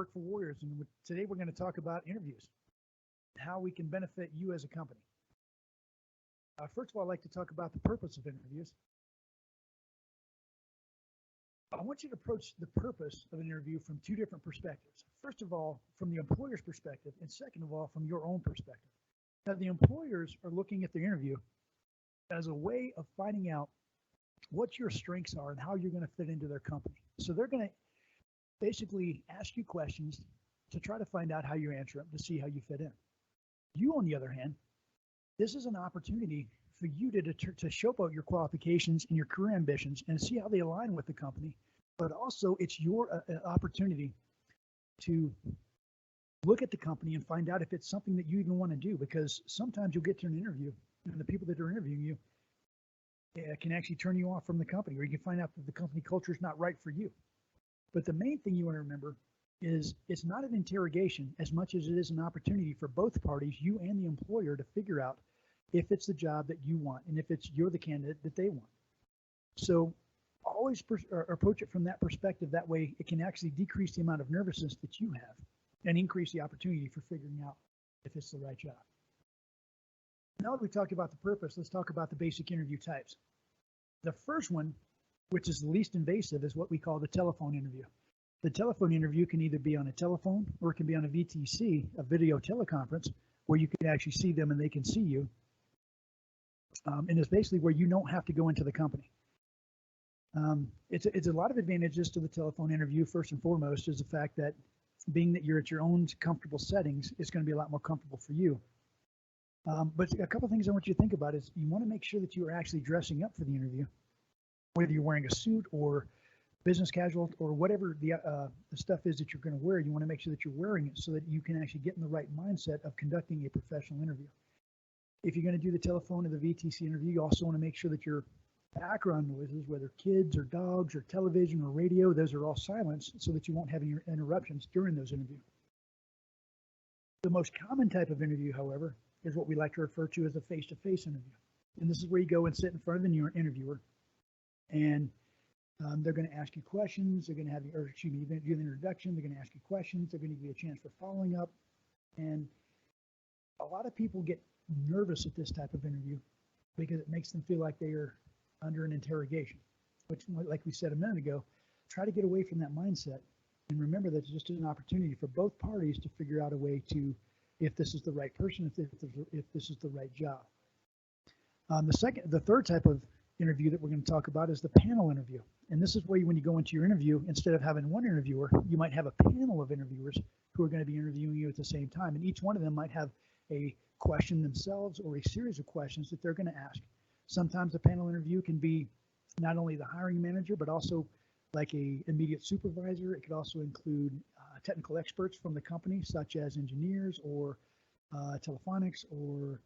Work for Warriors, and today we're going to talk about interviews, how we can benefit you as a company. First of all, I'd like to talk about the purpose of interviews. I want you to approach the purpose of an interview from two different perspectives. First of all, from the employer's perspective, and second of all, from your own perspective. Now, the employers are looking at the interview as a way of finding out what your strengths are and how you're going to fit into their company. So they're going to basically ask you questions to try to find out how you answer them, to see how you fit in. You, on the other hand, this is an opportunity for you to show out your qualifications and your career ambitions and see how they align with the company. But also, it's your opportunity to look at the company and find out if it's something that you even want to do, because sometimes you'll get to an interview and the people that are interviewing you can actually turn you off from the company, or you can find out that the company culture is not right for you. But the main thing you want to remember is it's not an interrogation as much as it is an opportunity for both parties, you and the employer, to figure out if it's the job that you want and if you're the candidate that they want. So always approach it from that perspective. That way it can actually decrease the amount of nervousness that you have and increase the opportunity for figuring out if it's the right job. Now that we talked about the purpose, let's talk about the basic interview types. The first one, which is the least invasive, is what we call the telephone interview. The telephone interview can either be on a telephone or it can be on a VTC, a video teleconference, where you can actually see them and they can see you. And it's basically where you don't have to go into the company. It's a lot of advantages to the telephone interview. First and foremost is the fact that being that you're at your own comfortable settings, it's going to be a lot more comfortable for you. But a couple of things I want you to think about is you want to make sure that you are actually dressing up for the interview, whether you're wearing a suit or business casual or whatever the stuff is that you're going to wear. You want to make sure that you're wearing it so that you can actually get in the right mindset of conducting a professional interview. If you're going to do the telephone or the VTC interview, you also want to make sure that your background noises, whether kids or dogs or television or radio, those are all silenced so that you won't have any interruptions during those interviews. The most common type of interview, however, is what we like to refer to as a face-to-face interview. And this is where you go and sit in front of the interviewer, and they're going to ask you questions. They're going to have you, do the introduction. They're going to ask you questions. They're going to give you a chance for following up. And a lot of people get nervous at this type of interview because it makes them feel like they are under an interrogation, which, like we said a minute ago, try to get away from that mindset and remember that it's just an opportunity for both parties to figure out a way to, if this is the right person, if this is the right job. The third type of interview that we're going to talk about is the panel interview. And this is where when you go into your interview, instead of having one interviewer, you might have a panel of interviewers who are going to be interviewing you at the same time. And each one of them might have a question themselves or a series of questions that they're going to ask. Sometimes a panel interview can be not only the hiring manager, but also like a immediate supervisor. It could also include technical experts from the company, such as engineers or telephonics or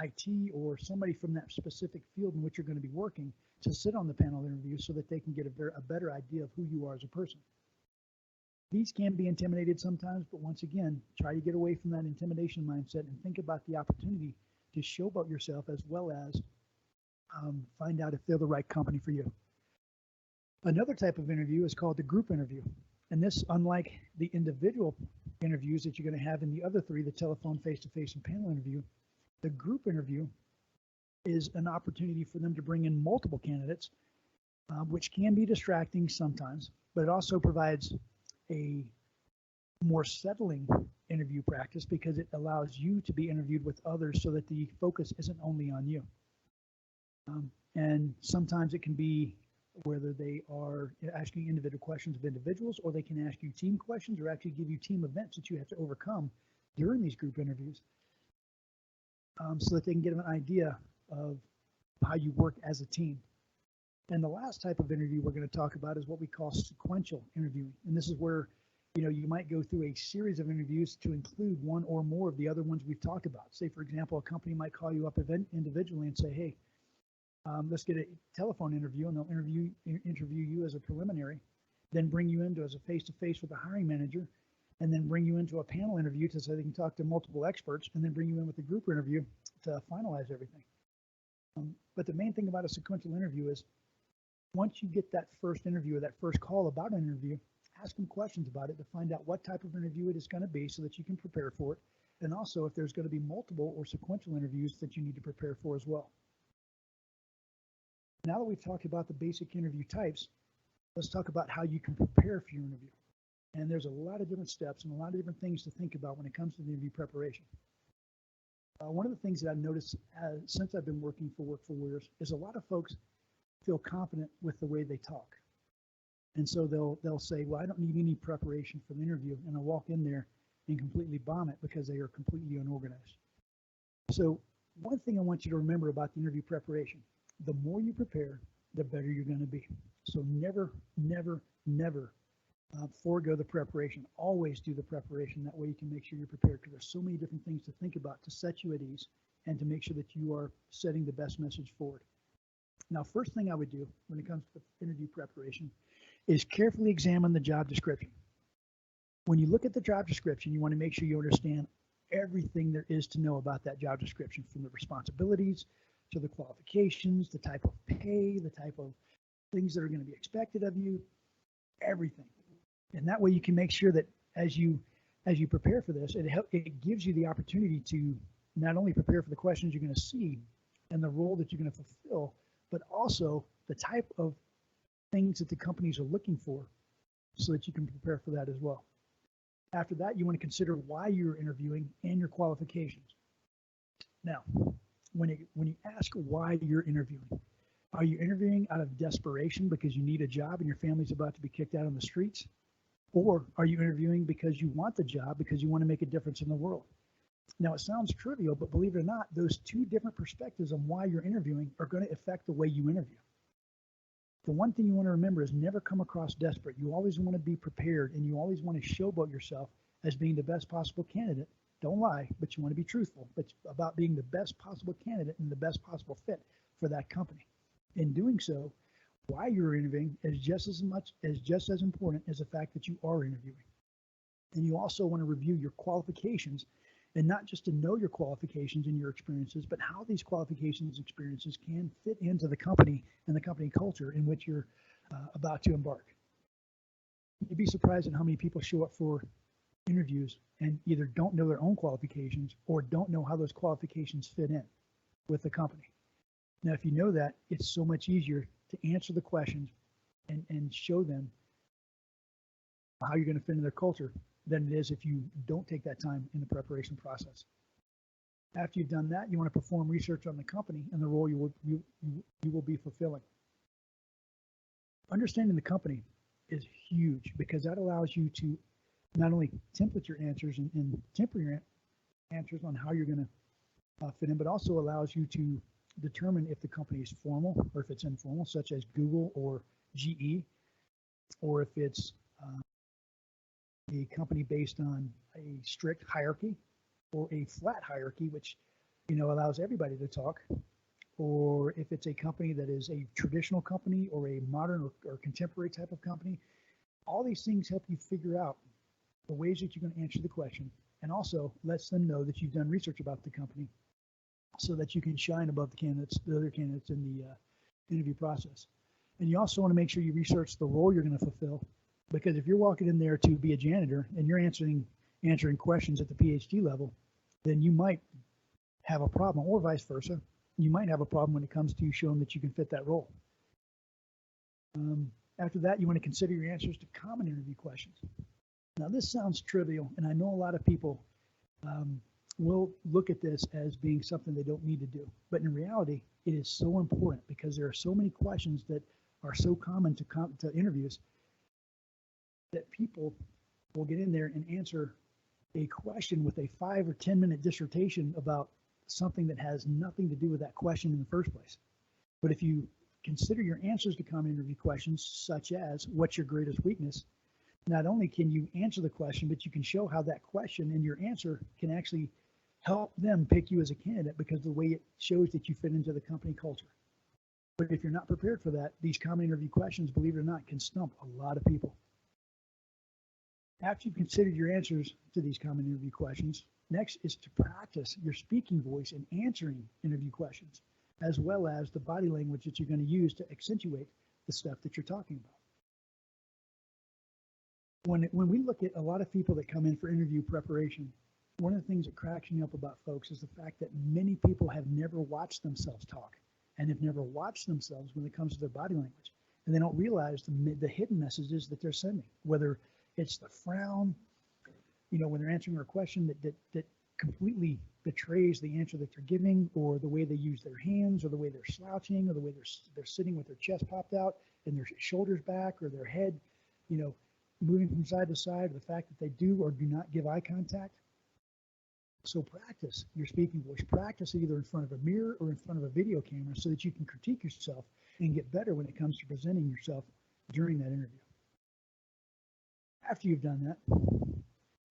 IT, or somebody from that specific field in which you're going to be working to sit on the panel interview so that they can get a better idea of who you are as a person. These can be intimidated sometimes, but once again, try to get away from that intimidation mindset and think about the opportunity to show about yourself as well as find out if they're the right company for you. Another type of interview is called the group interview. And this, unlike the individual interviews that you're going to have in the other three, the telephone, face-to-face, and panel interview, the group interview is an opportunity for them to bring in multiple candidates, which can be distracting sometimes, but it also provides a more settling interview practice because it allows you to be interviewed with others so that the focus isn't only on you. And sometimes it can be whether they are asking individual questions of individuals, or they can ask you team questions, or actually give you team events that you have to overcome during these group interviews, so that they can get an idea of how you work as a team. And the last type of interview we're going to talk about is what we call sequential interviewing. And this is where, you might go through a series of interviews to include one or more of the other ones we've talked about. Say, for example, a company might call you up individually and say, hey, let's get a telephone interview, and they'll interview you as a preliminary, then bring you into as a face-to-face with the hiring manager, and then bring you into a panel interview so they can talk to multiple experts, and then bring you in with a group interview to finalize everything. But the main thing about a sequential interview is once you get that first interview or that first call about an interview, ask them questions about it to find out what type of interview it is going to be so that you can prepare for it. And also if there's going to be multiple or sequential interviews that you need to prepare for as well. Now that we've talked about the basic interview types, let's talk about how you can prepare for your interview. And there's a lot of different steps and a lot of different things to think about when it comes to the interview preparation. One of the things that I've noticed since I've been working for Work for Warriors is a lot of folks feel confident with the way they talk. And so they'll say, well, I don't need any preparation for the interview, and I'll walk in there and completely bomb it because they are completely unorganized. So one thing I want you to remember about the interview preparation, the more you prepare, the better you're going to be. So never, never, never forego the preparation. Always do the preparation. That way you can make sure you're prepared, because there's so many different things to think about to set you at ease and to make sure that you are setting the best message forward. Now, first thing I would do when it comes to interview preparation is carefully examine the job description. When you look at the job description, you want to make sure you understand everything there is to know about that job description, from the responsibilities to the qualifications, the type of pay, the type of things that are going to be expected of you, everything. And that way you can make sure that as you prepare for this, it gives you the opportunity to not only prepare for the questions you're going to see and the role that you're going to fulfill, but also the type of things that the companies are looking for, so that you can prepare for that as well. After that, you want to consider why you're interviewing and your qualifications. Now, when you ask why you're interviewing, are you interviewing out of desperation because you need a job and your family's about to be kicked out on the streets? Or are you interviewing because you want the job, because you want to make a difference in the world? Now, it sounds trivial, but believe it or not, those two different perspectives on why you're interviewing are going to affect the way you interview. The one thing you want to remember is never come across desperate. You always want to be prepared, and you always want to showboat yourself as being the best possible candidate. Don't lie, but you want to be truthful. It's about being the best possible candidate and the best possible fit for that company. In doing so, why you're interviewing is just as important as the fact that you are interviewing. And you also want to review your qualifications, and not just to know your qualifications and your experiences, but how these qualifications and experiences can fit into the company and the company culture in which you're about to embark. You'd be surprised at how many people show up for interviews and either don't know their own qualifications or don't know how those qualifications fit in with the company. Now, if you know that, it's so much easier to answer the questions and show them how you're going to fit in their culture than it is if you don't take that time in the preparation process. After you've done that, you want to perform research on the company and the role you will be fulfilling. Understanding the company is huge, because that allows you to not only template your answers and temper your answers on how you're going to fit in, but also allows you to determine if the company is formal or if it's informal, such as Google or GE, or if it's a company based on a strict hierarchy or a flat hierarchy, which allows everybody to talk, or if it's a company that is a traditional company or a modern or contemporary type of company. All these things help you figure out the ways that you're going to answer the question, and also lets them know that you've done research about the company so that you can shine above the other candidates in the interview process. And you also want to make sure you research the role you're going to fulfill, because if you're walking in there to be a janitor and you're answering questions at the PhD level, then you might have a problem, or vice versa. You might have a problem when it comes to showing that you can fit that role. After that, you want to consider your answers to common interview questions. Now, this sounds trivial, and I know a lot of people will look at this as being something they don't need to do. But in reality, it is so important, because there are so many questions that are so common to interviews that people will get in there and answer a question with a 5 or 10 minute dissertation about something that has nothing to do with that question in the first place. But if you consider your answers to common interview questions, such as what's your greatest weakness, not only can you answer the question, but you can show how that question and your answer can actually help them pick you as a candidate, because of the way it shows that you fit into the company culture. But if you're not prepared for that, these common interview questions, believe it or not, can stump a lot of people. After you've considered your answers to these common interview questions, next is to practice your speaking voice in answering interview questions, as well as the body language that you're going to use to accentuate the stuff that you're talking about. When we look at a lot of people that come in for interview preparation, one of the things that cracks me up about folks is the fact that many people have never watched themselves talk and have never watched themselves when it comes to their body language. And they don't realize the hidden messages that they're sending, whether it's the frown, when they're answering a question that completely betrays the answer that they're giving, or the way they use their hands, or the way they're slouching, or the way they're sitting with their chest popped out and their shoulders back, or their head, moving from side to side, or the fact that they do or do not give eye contact. So practice your speaking voice. Practice it either in front of a mirror or in front of a video camera so that you can critique yourself and get better when it comes to presenting yourself during that interview. After you've done that,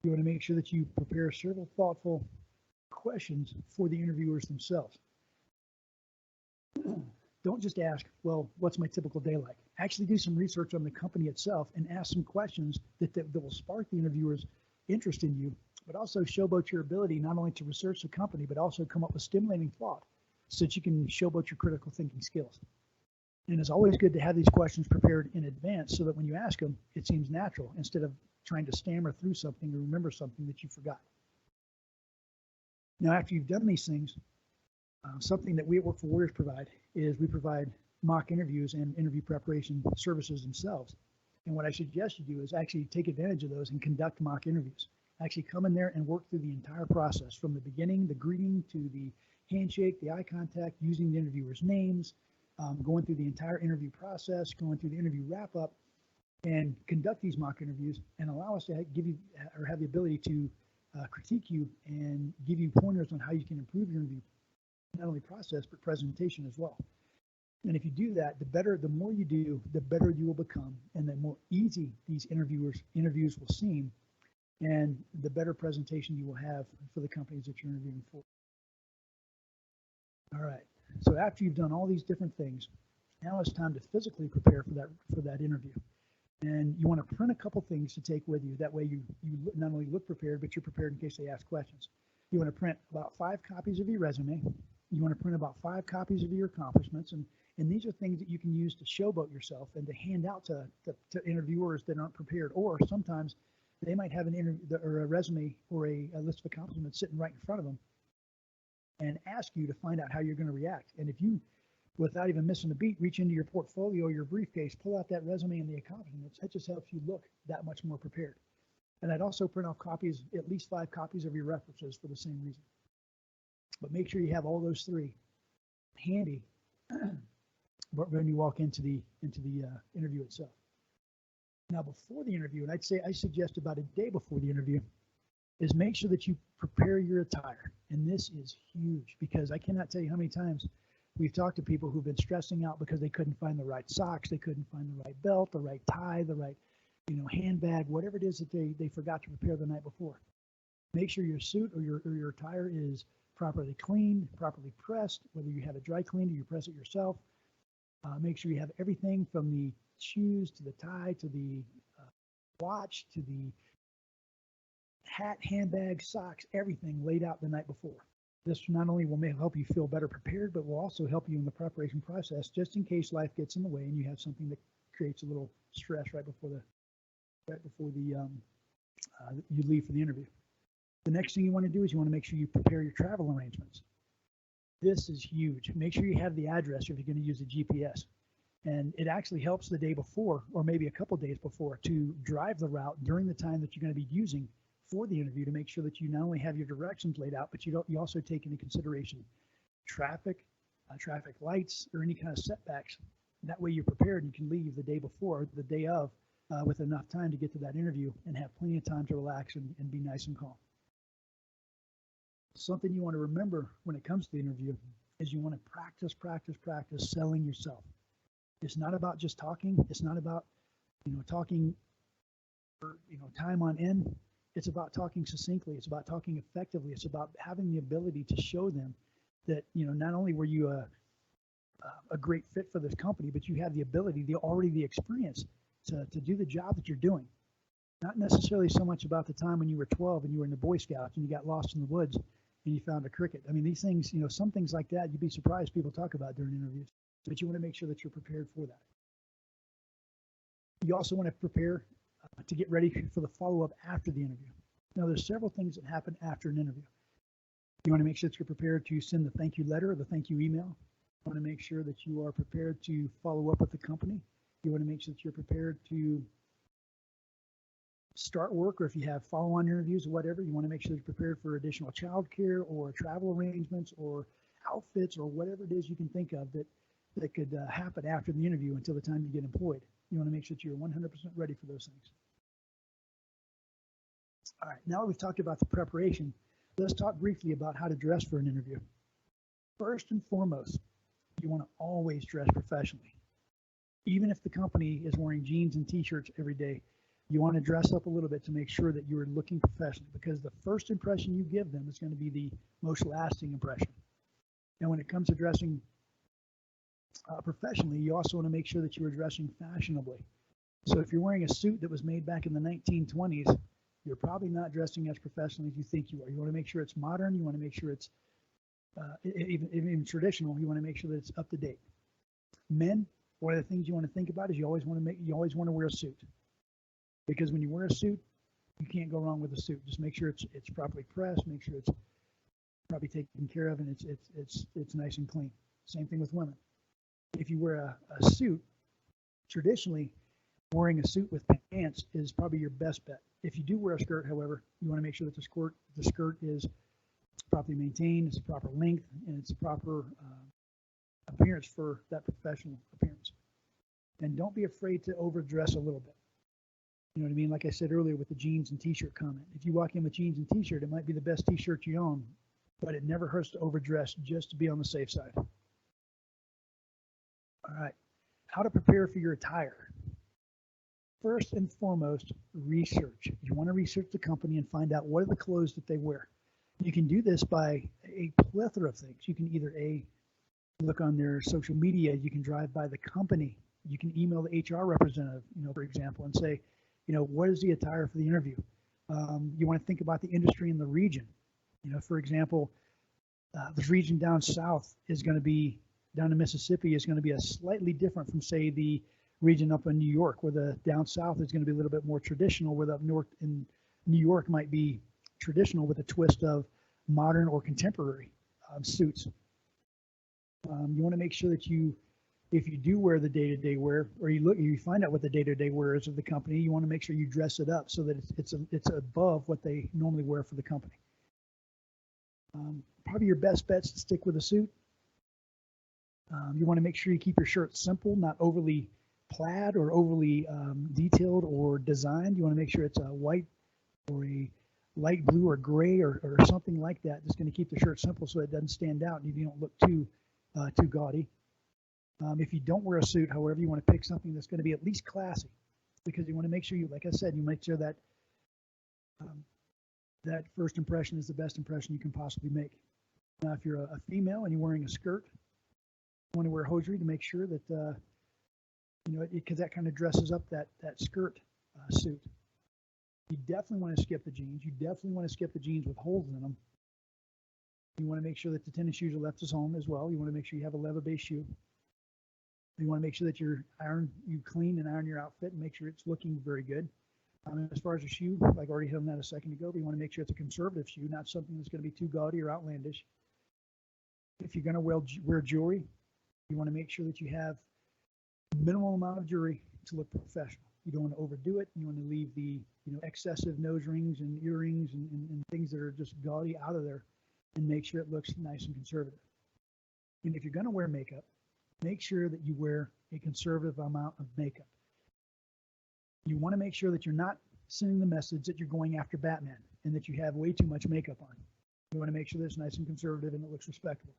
you want to make sure that you prepare several thoughtful questions for the interviewers themselves. Don't just ask, well, what's my typical day like? Actually do some research on the company itself and ask some questions that will spark the interviewer's interest in you, but also showboat your ability not only to research the company, but also come up with stimulating thought so that you can showboat your critical thinking skills. And it's always good to have these questions prepared in advance so that when you ask them, it seems natural instead of trying to stammer through something or remember something that you forgot. Now, after you've done these things, something that we at Work for Warriors provide is we provide mock interviews and interview preparation services themselves. And what I suggest you do is actually take advantage of those and conduct mock interviews. Actually come in there and work through the entire process from the beginning, the greeting, to the handshake, the eye contact, using the interviewer's names, going through the entire interview process, going through the interview wrap up, and conduct these mock interviews and allow us to give you or have the ability to critique you and give you pointers on how you can improve your interview, not only process, but presentation as well. And if you do that, the more you do, the better you will become, and the more easy these interviews will seem, and the better presentation you will have for the companies that you're interviewing for. All right, so after you've done all these different things, now it's time to physically prepare for that interview. And you want to print a couple things to take with you. That way you not only look prepared, but you're prepared in case they ask questions. You want to print about 5 copies of your resume. You want to print about 5 copies of your accomplishments. And these are things that you can use to showboat yourself and to hand out to interviewers that aren't prepared. Or sometimes they might have an interview or a resume or a list of accomplishments sitting right in front of them and ask you to find out how you're going to react. And if you, without even missing a beat, reach into your portfolio or your briefcase, pull out that resume and the accomplishments, that just helps you look that much more prepared. And I'd also print off copies, at least 5 copies of your references for the same reason. But make sure you have all those 3 handy when you walk into the interview itself. Now, before the interview, and I suggest about a day before the interview, is make sure that you prepare your attire. And this is huge because I cannot tell you how many times we've talked to people who've been stressing out because they couldn't find the right socks, they couldn't find the right belt, the right tie, the right handbag, whatever it is that they forgot to prepare the night before. Make sure your suit or your attire is properly cleaned, properly pressed, whether you have it dry cleaned or you press it yourself. Make sure you have everything from the shoes to the tie to the watch to the hat, handbag, socks, everything laid out the night before. This not only will help you feel better prepared, but will also help you in the preparation process, just in case life gets in the way and you have something that creates a little stress right before you leave for the interview. The next thing you want to do is you want to make sure you prepare your travel arrangements. This is huge. Make sure you have the address if you're going to use a GPS. And it actually helps the day before, or maybe a couple days before, to drive the route during the time that you're going to be using for the interview to make sure that you not only have your directions laid out, but you also take into consideration traffic lights, or any kind of setbacks. That way you're prepared and you can leave the day before, the day of, with enough time to get to that interview and have plenty of time to relax and be nice and calm. Something you want to remember when it comes to the interview is you want to practice selling yourself. It's not about just talking. It's not about, talking for, time on end. It's about talking succinctly. It's about talking effectively. It's about having the ability to show them that, not only were you a great fit for this company, but you have the ability, the experience to do the job that you're doing. Not necessarily so much about the time when you were 12 and you were in the Boy Scouts and you got lost in the woods and you found a cricket. I mean, these things, some things like that, you'd be surprised people talk about during interviews, but you want to make sure that you're prepared for that. You also want to prepare to get ready for the follow-up after the interview. Now, there's several things that happen after an interview. You want to make sure that you're prepared to send the thank you letter or the thank you email. You want to make sure that you are prepared to follow up with the company. You want to make sure that you're prepared to start work, or if you have follow-on interviews or whatever, you want to make sure that you're prepared for additional childcare or travel arrangements or outfits or whatever it is you can think of that could happen after the interview until the time you get employed. You want to make sure that you're 100% ready for those things. All right, now that we've talked about the preparation, let's talk briefly about how to dress for an interview. First and foremost, you want to always dress professionally. Even if the company is wearing jeans and t-shirts every day, you want to dress up a little bit to make sure that you're looking professional, because the first impression you give them is going to be the most lasting impression. And when it comes to dressing professionally, you also want to make sure that you are dressing fashionably. So if you're wearing a suit that was made back in the 1920s, you're probably not dressing as professionally as you think you are. You want to make sure it's modern. You want to make sure it's even traditional. You want to make sure that it's up to date. Men, one of the things you want to think about is you always want to wear a suit, because when you wear a suit, you can't go wrong with a suit. Just make sure it's properly pressed. Make sure it's probably taken care of, and it's nice and clean. Same thing with women. If you wear a suit, traditionally, wearing a suit with pants is probably your best bet. If you do wear a skirt, however, you want to make sure that the skirt is properly maintained, it's proper length, and it's proper appearance for that professional appearance. And don't be afraid to overdress a little bit. You know what I mean? Like I said earlier with the jeans and t-shirt comment. If you walk in with jeans and t-shirt, it might be the best t-shirt you own, but it never hurts to overdress just to be on the safe side. All right, how to prepare for your attire. First and foremost, research. You want to research the company and find out what are the clothes that they wear. You can do this by a plethora of things. You can either look on their social media, you can drive by the company, you can email the HR representative, for example, and say, what is the attire for the interview? You want to think about the industry in the region. For example, this region down south is going to be, down in Mississippi is going to be a slightly different from, say, the region up in New York, where the down south is going to be a little bit more traditional, where the up north in New York might be traditional with a twist of modern or contemporary suits. You want to make sure that if you do wear the day-to-day wear, or you find out what the day-to-day wear is of the company, you want to make sure you dress it up so that it's above what they normally wear for the company. Probably your best bet's to stick with a suit. You want to make sure you keep your shirt simple, not overly plaid or overly detailed or designed. You want to make sure it's a white or a light blue or gray or something like that. Just going to keep the shirt simple so it doesn't stand out and you don't look too gaudy. If you don't wear a suit, however, you want to pick something that's going to be at least classy, because you want to make sure like I said, you make sure that that first impression is the best impression you can possibly make. Now, if you're a female and you're wearing a skirt, you want to wear hosiery to make sure that because that kind of dresses up that skirt suit. You definitely want to skip the jeans. You definitely want to skip the jeans with holes in them. You want to make sure that the tennis shoes are left at home as well. You want to make sure you have a leather-based shoe. You want to make sure that you clean and iron your outfit and make sure it's looking very good. As far as a shoe, like I already hit on that a second ago, but you want to make sure it's a conservative shoe, not something that's going to be too gaudy or outlandish. If you're going to wear jewelry, you want to make sure that you have a minimal amount of jewelry to look professional. You don't want to overdo it. You want to leave the excessive nose rings and earrings and things that are just gaudy out of there, and make sure it looks nice and conservative. And if you're going to wear makeup, make sure that you wear a conservative amount of makeup. You want to make sure that you're not sending the message that you're going after Batman and that you have way too much makeup on. You want to make sure that it's nice and conservative and it looks respectable.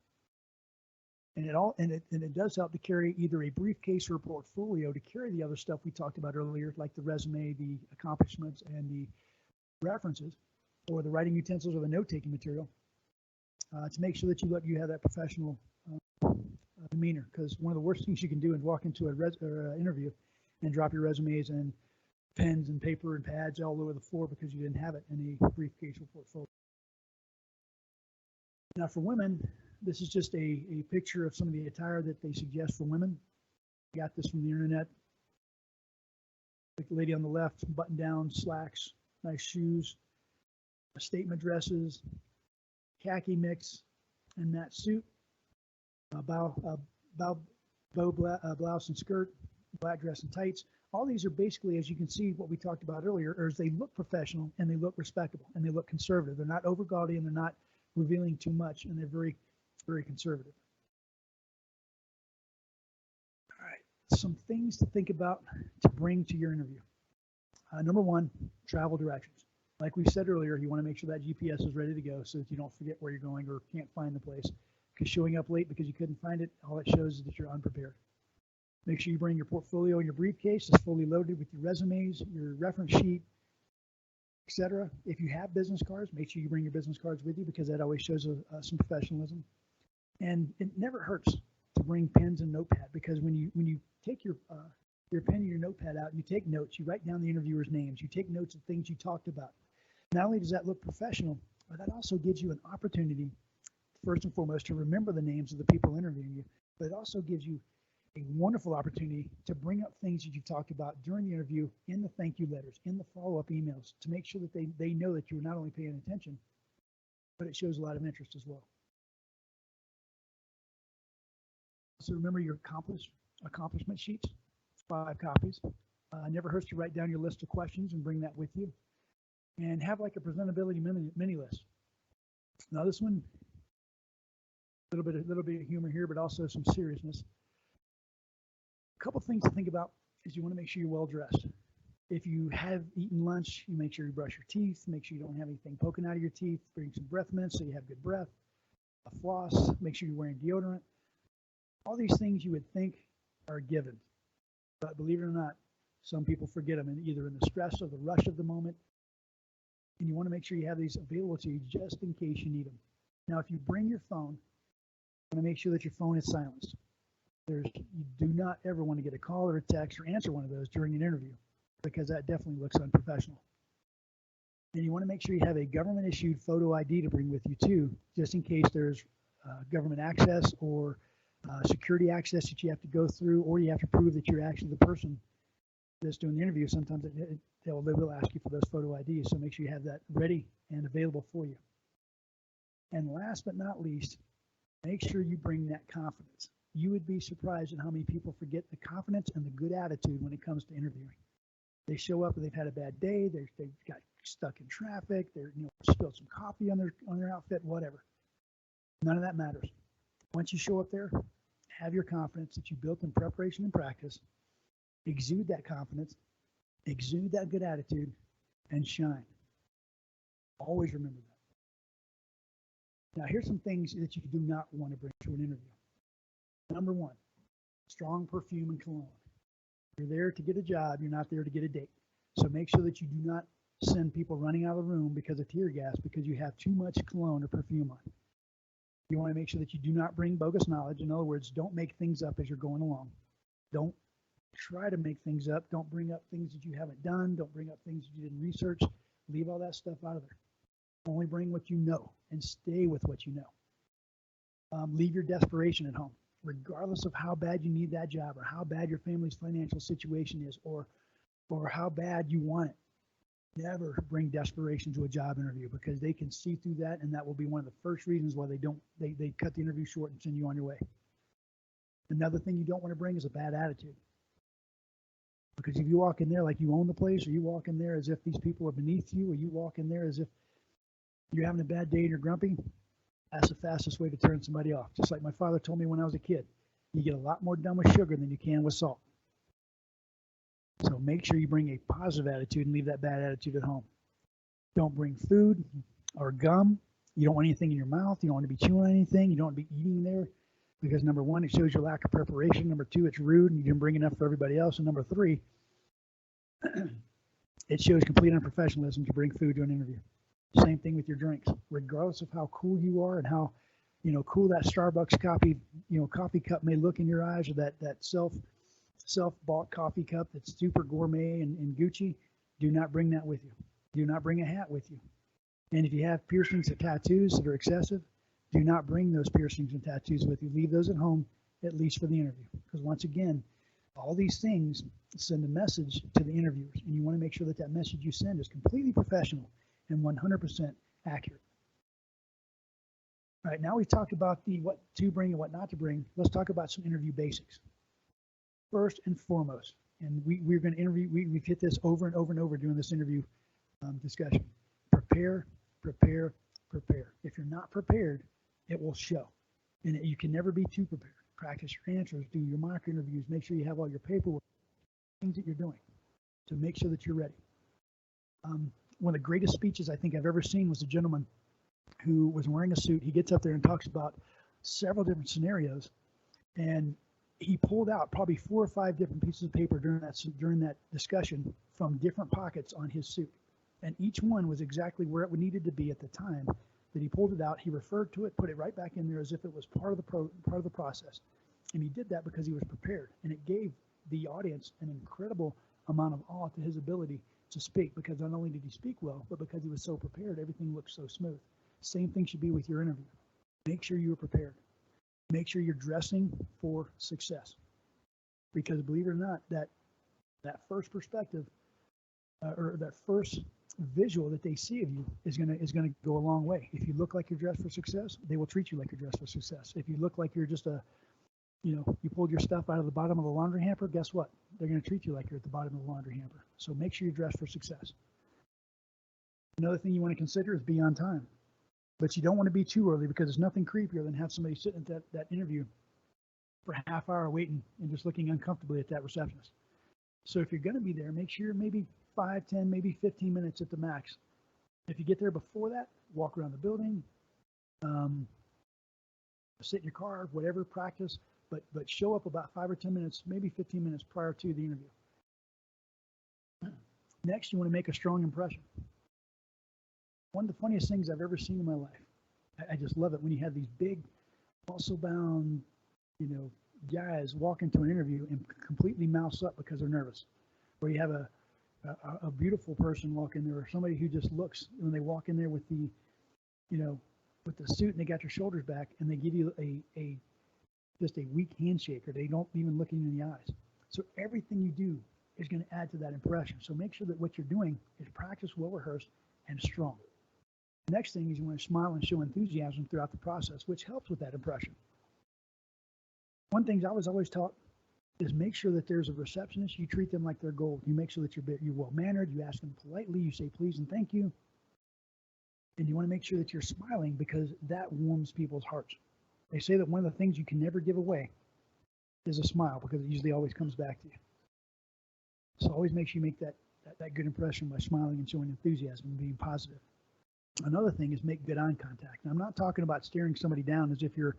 And it does help to carry either a briefcase or a portfolio to carry the other stuff we talked about earlier, like the resume, the accomplishments, and the references, or the writing utensils or the note-taking material, to make sure that you have that professional demeanor. Because one of the worst things you can do is walk into an interview and drop your resumes and pens and paper and pads all over the floor because you didn't have it in a briefcase or portfolio. Now for women, this is just a picture of some of the attire that they suggest for women. I got this from the internet. Like the lady on the left, button down, slacks, nice shoes, statement dresses, khaki mix, and that suit, bow blouse and skirt, black dress and tights. All these are basically, as you can see, what we talked about earlier, is they look professional and they look respectable and they look conservative. They're not over gaudy and they're not revealing too much, and they're very, very conservative. All right, some things to think about to bring to your interview. Number one, travel directions. Like we said earlier, you want to make sure that GPS is ready to go so that you don't forget where you're going or can't find the place. Because showing up late because you couldn't find it, all it shows is that you're unprepared. Make sure you bring your portfolio in your briefcase. It's fully loaded with your resumes, your reference sheet, etc. If you have business cards, make sure you bring your business cards with you because that always shows some professionalism. And it never hurts to bring pens and notepad because when you take your pen and your notepad out and you take notes, you write down the interviewers' names, you take notes of things you talked about. Not only does that look professional, but that also gives you an opportunity, first and foremost, to remember the names of the people interviewing you, but it also gives you a wonderful opportunity to bring up things that you've talked about during the interview in the thank you letters, in the follow-up emails, to make sure that they know that you're not only paying attention, but it shows a lot of interest as well. So remember your accomplishment sheets, 5 copies. Never hurts to write down your list of questions and bring that with you. And have like a presentability mini list. Now this one, a little bit of humor here, but also some seriousness. A couple things to think about is you want to make sure you're well dressed. If you have eaten lunch, you make sure you brush your teeth, make sure you don't have anything poking out of your teeth, bring some breath mints so you have good breath, a floss, make sure you're wearing deodorant. All these things you would think are given, but believe it or not, some people forget them, and either in the stress or the rush of the moment, and you want to make sure you have these available to you just in case you need them. Now, if you bring your phone, you want to make sure that your phone is silenced. You do not ever want to get a call or a text or answer one of those during an interview because that definitely looks unprofessional. And you want to make sure you have a government-issued photo ID to bring with you too, just in case there's government access or security access that you have to go through, or you have to prove that you're actually the person that's doing the interview. Sometimes they will ask you for those photo IDs, so make sure you have that ready and available for you. And last but not least, make sure you bring that confidence. You would be surprised at how many people forget the confidence and the good attitude when it comes to interviewing. They show up and they've had a bad day. They've got stuck in traffic. They're spilled some coffee on their outfit, whatever. None of that matters. Once you show up there, have your confidence that you built in preparation and practice. Exude that confidence, exude that good attitude, and shine. Always remember that. Now, here's some things that you do not want to bring to an interview. Number one, strong perfume and cologne. You're there to get a job, you're not there to get a date. So make sure that you do not send people running out of the room because of tear gas because you have too much cologne or perfume on. You want to make sure that you do not bring bogus knowledge. In other words, don't make things up as you're going along. Don't try to make things up. Don't bring up things that you haven't done. Don't bring up things that you didn't research. Leave all that stuff out of there. Only bring what you know and stay with what you know. Leave your desperation at home. Regardless of how bad you need that job or how bad your family's financial situation is or how bad you want it, never bring desperation to a job interview because they can see through that, and that will be one of the first reasons why they cut the interview short and send you on your way. Another thing you don't want to bring is a bad attitude. Because if you walk in there like you own the place, or you walk in there as if these people are beneath you, or you walk in there as if you're having a bad day and you're grumpy, that's the fastest way to turn somebody off. Just like my father told me when I was a kid, you get a lot more done with sugar than you can with salt. So make sure you bring a positive attitude and leave that bad attitude at home. Don't bring food or gum. You don't want anything in your mouth. You don't want to be chewing on anything. You don't want to be eating there because number one, it shows your lack of preparation. Number two, it's rude and you didn't bring enough for everybody else. And number three, it shows complete unprofessionalism to bring food to an interview. Same thing with your drinks. Regardless of how cool you are and how cool that Starbucks coffee cup may look in your eyes, or that self-bought coffee cup that's super gourmet and Gucci, do not bring that with you. Do not bring a hat with you. And if you have piercings or tattoos that are excessive, do not bring those piercings and tattoos with you. Leave those at home, at least for the interview. Because once again, All these things send a message to the interviewers, and you want to make sure that that message you send is completely professional and 100% accurate. All right, now we've talked about the what to bring and what not to bring. Let's talk about some interview basics. First and foremost, and we're going to interview, we've hit this over and over and over during this interview discussion. Prepare, prepare, prepare. If you're not prepared, it will show. And you can never be too prepared. Practice your answers, do your mock interviews, make sure you have all your paperwork, things that you're doing to make sure that you're ready. One of the greatest speeches I think I've ever seen was a gentleman who was wearing a suit. He gets up there and talks about several different scenarios, and he pulled out probably 4 or 5 different pieces of paper during that discussion from different pockets on his suit, and each one was exactly where it needed to be at the time that he pulled it out. He referred to it, put it right back in there as if it was part of the process, and he did that because he was prepared, and it gave the audience an incredible amount of awe to his ability to speak, because not only did he speak well, but because he was so prepared, everything looked so smooth. Same thing should be with your interview. Make sure you're prepared. Make sure you're dressing for success, because believe it or not, that first perspective or that first visual that they see of you is gonna go a long way. If you look like you're dressed for success, they will treat you like you're dressed for success. If you look like you're just you pulled your stuff out of the bottom of the laundry hamper, guess what? They're gonna treat you like you're at the bottom of the laundry hamper. So make sure you're dressed for success. Another thing you want to consider is be on time, but you don't want to be too early, because there's nothing creepier than have somebody sitting at that interview for a half hour waiting and just looking uncomfortably at that receptionist. So if you're going to be there, make sure maybe 5, 10, maybe 15 minutes at the max. If you get there before that, walk around the building, sit in your car, whatever, practice, but show up about 5 or 10 minutes, maybe 15 minutes prior to the interview. Next, you want to make a strong impression. One of the funniest things I've ever seen in my life. I just love it when you have these big, muscle-bound, guys walk into an interview and completely mouse up because they're nervous. Or you have a beautiful person walk in there, or somebody who just looks when they walk in there with the, with the suit and they got their shoulders back, and they give you just a weak handshake, or they don't even look you in the eyes. So everything you do is going to add to that impression. So make sure that what you're doing is practice, well rehearsed, and strong. The next thing is you want to smile and show enthusiasm throughout the process, which helps with that impression. One thing I was always taught is make sure that there's a receptionist. You treat them like they're gold. You make sure that you're well-mannered. You ask them politely. You say please and thank you. And you want to make sure that you're smiling, because that warms people's hearts. They say that one of the things you can never give away is a smile, because it usually always comes back to you. So always make sure you make that good impression by smiling and showing enthusiasm and being positive. Another thing is make good eye contact. Now, I'm not talking about staring somebody down as if you're,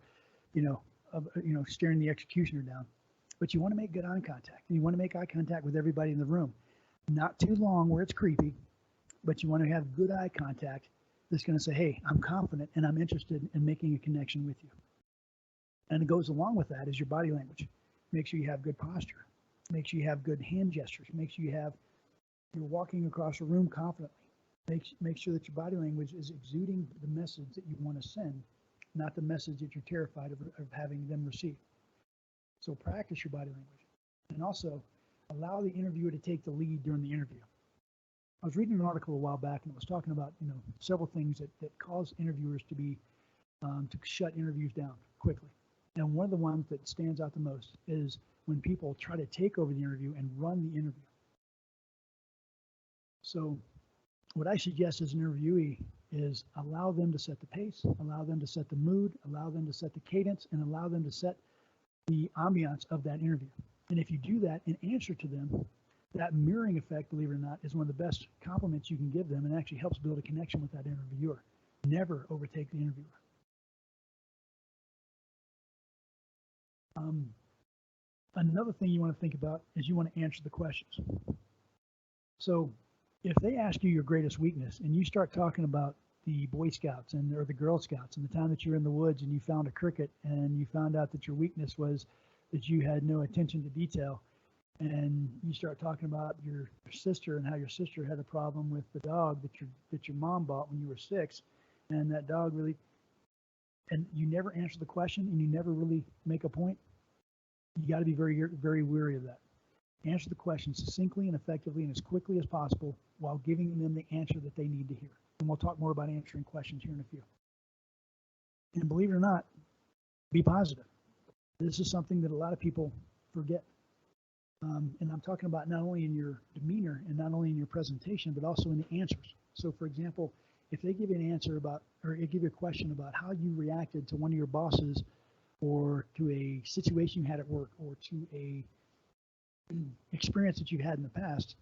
staring the executioner down, but you want to make good eye contact, and you want to make eye contact with everybody in the room. Not too long where it's creepy, but you want to have good eye contact that's going to say, hey, I'm confident and I'm interested in making a connection with you. And it goes along with that is your body language. Make sure you have good posture. Make sure you have good hand gestures. Make sure you're walking across a room confidently. Make sure that your body language is exuding the message that you want to send, not the message that you're terrified of having them receive. So practice your body language, and also allow the interviewer to take the lead during the interview. I was reading an article a while back, and it was talking about several things that cause interviewers to be to shut interviews down quickly. And one of the ones that stands out the most is when people try to take over the interview and run the interview. So what I suggest as an interviewee is allow them to set the pace, allow them to set the mood, allow them to set the cadence, and allow them to set the ambiance of that interview. And if you do that and answer to them, that mirroring effect, believe it or not, is one of the best compliments you can give them, and actually helps build a connection with that interviewer. Never overtake the interviewer. Another thing you want to think about is you want to answer the questions. So if they ask you your greatest weakness and you start talking about the Boy Scouts or the Girl Scouts and the time that you were in the woods and you found a cricket and you found out that your weakness was that you had no attention to detail, and you start talking about your sister and how your sister had a problem with the dog that your mom bought when you were 6, and that dog really, and you never answer the question and you never really make a point, you got to be very, very wary of that. Answer the question succinctly and effectively and as quickly as possible while giving them the answer that they need to hear. And we'll talk more about answering questions here in a few. And believe it or not, be positive. This is something that a lot of people forget. And I'm talking about not only in your demeanor and not only in your presentation, but also in the answers. So for example, if they give you an answer about, or give you a question about how you reacted to one of your bosses or to a situation you had at work or to a experience that you had in the past,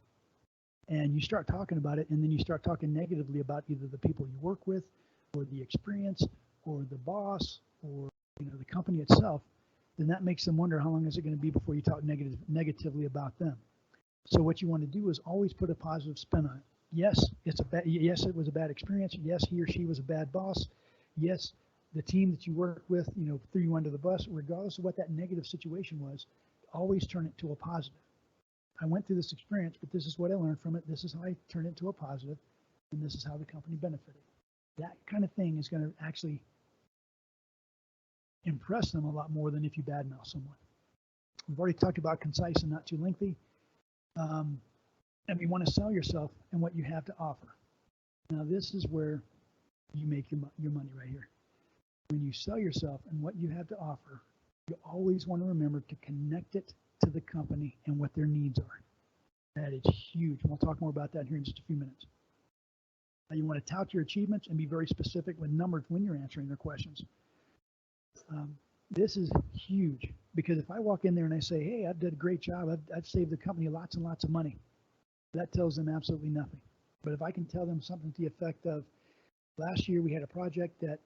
and you start talking about it, and then you start talking negatively about either the people you work with or the experience or the boss or the company itself, then that makes them wonder how long is it going to be before you talk negatively about them. So what you want to do is always put a positive spin on it. Yes, yes, it was a bad experience. Yes, he or she was a bad boss. Yes, the team that you work with, threw you under the bus. Regardless of what that negative situation was, always turn it to a positive. I went through this experience, but this is what I learned from it. This is how I turned it to a positive, and this is how the company benefited. That kind of thing is going to actually impress them a lot more than if you badmouth someone. We've already talked about concise and not too lengthy. And we want to sell yourself and what you have to offer. Now, this is where you make your money right here. When you sell yourself and what you have to offer, you always want to remember to connect it to the company and what their needs are. That is huge. And we'll talk more about that here in just a few minutes. Now, you want to tout your achievements and be very specific with numbers when you're answering their questions. This is huge because if I walk in there and I say, hey, I've done a great job, I've saved the company lots and lots of money, that tells them absolutely nothing. But if I can tell them something to the effect of, last year we had a project that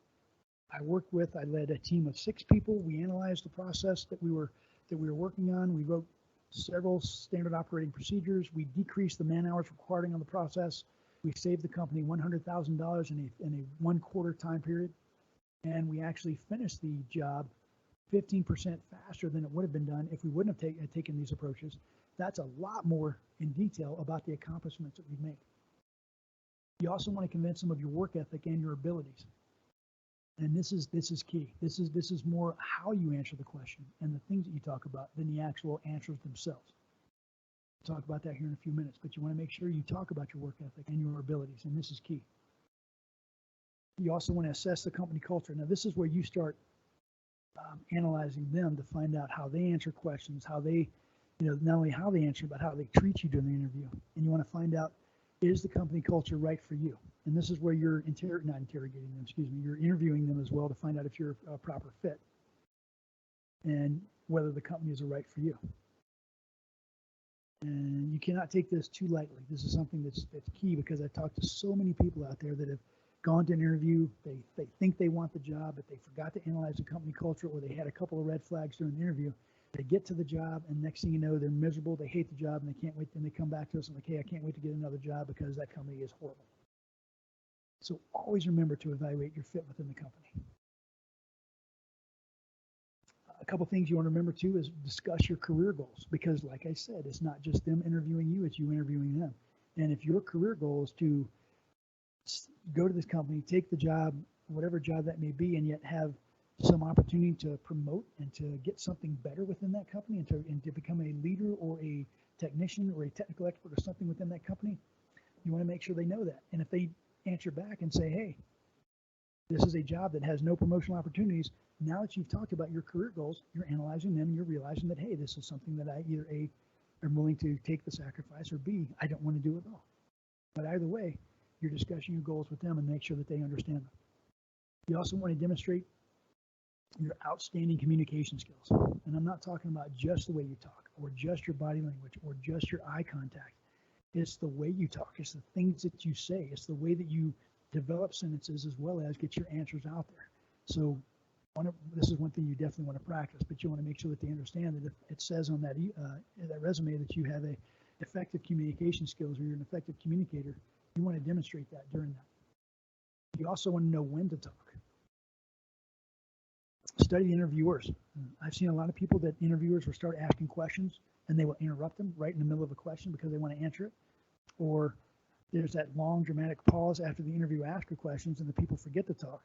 I worked with. I led a team of 6 people. We analyzed the process that we were working on. We wrote several standard operating procedures. We decreased the man hours required on the process. We saved the company $100,000 in a 1 quarter time period. And we actually finished the job 15% faster than it would have been done if we wouldn't have taken these approaches. That's a lot more in detail about the accomplishments that we've made. You also want to convince them of your work ethic and your abilities. And this is key. This is more how you answer the question and the things that you talk about than the actual answers themselves. We'll talk about that here in a few minutes, but you want to make sure you talk about your work ethic and your abilities, and this is key. You also want to assess the company culture. Now, this is where you start analyzing them to find out how they answer questions, how they, not only how they answer, but how they treat you during the interview. And you want to find out, is the company culture right for you? And this is where you're you're interviewing them as well to find out if you're a proper fit and whether the company is right for you. And you cannot take this too lightly. This is something that's key because I've talked to so many people out there that have gone to an interview, they think they want the job, but they forgot to analyze the company culture, or they had a couple of red flags during the interview. They get to the job, and next thing you know, they're miserable, they hate the job, and they can't wait, and they come back to us and like, hey, I can't wait to get another job because that company is horrible. So always remember to evaluate your fit within the company. A couple things you want to remember too is discuss your career goals, because like I said, it's not just them interviewing you, it's you interviewing them. And if your career goal is to go to this company, take the job, whatever job that may be, and yet have some opportunity to promote and to get something better within that company and to become a leader or a technician or a technical expert or something within that company, you want to make sure they know that. And if they answer back and say, hey, this is a job that has no promotional opportunities, now that you've talked about your career goals, you're analyzing them and you're realizing that, hey, this is something that I either A, am willing to take the sacrifice, or B, I don't want to do it all. But either way, you're discussing your goals with them and make sure that they understand them. You also want to demonstrate your outstanding communication skills. And I'm not talking about just the way you talk or just your body language or just your eye contact. It's the way you talk. It's the things that you say. It's the way that you develop sentences as well as get your answers out there. So this is one thing you definitely want to practice, but you want to make sure that they understand that if it says on that resume that you have a effective communication skills or you're an effective communicator, you want to demonstrate that during that. You also want to know when to talk. Study the interviewers. I've seen a lot of people that interviewers will start asking questions and they will interrupt them right in the middle of a question because they want to answer it. Or there's that long dramatic pause after the interview asker questions and the people forget to talk.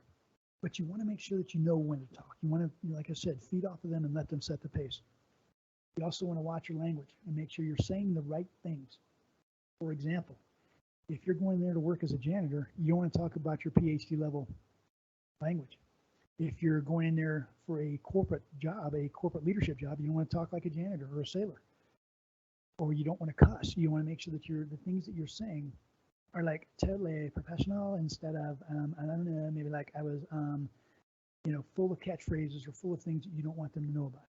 But you want to make sure that you know when to talk. You want to, like I said, feed off of them and let them set the pace. You also want to watch your language and make sure you're saying the right things. For example, if you're going there to work as a janitor, you want to talk about your PhD level language. If you're going in there for a corporate job, a corporate leadership job, you don't want to talk like a janitor or a sailor. Or you don't want to cuss. You want to make sure that the things that you're saying are like totally professional instead of, I don't know, maybe like I was, full of catchphrases or full of things that you don't want them to know about.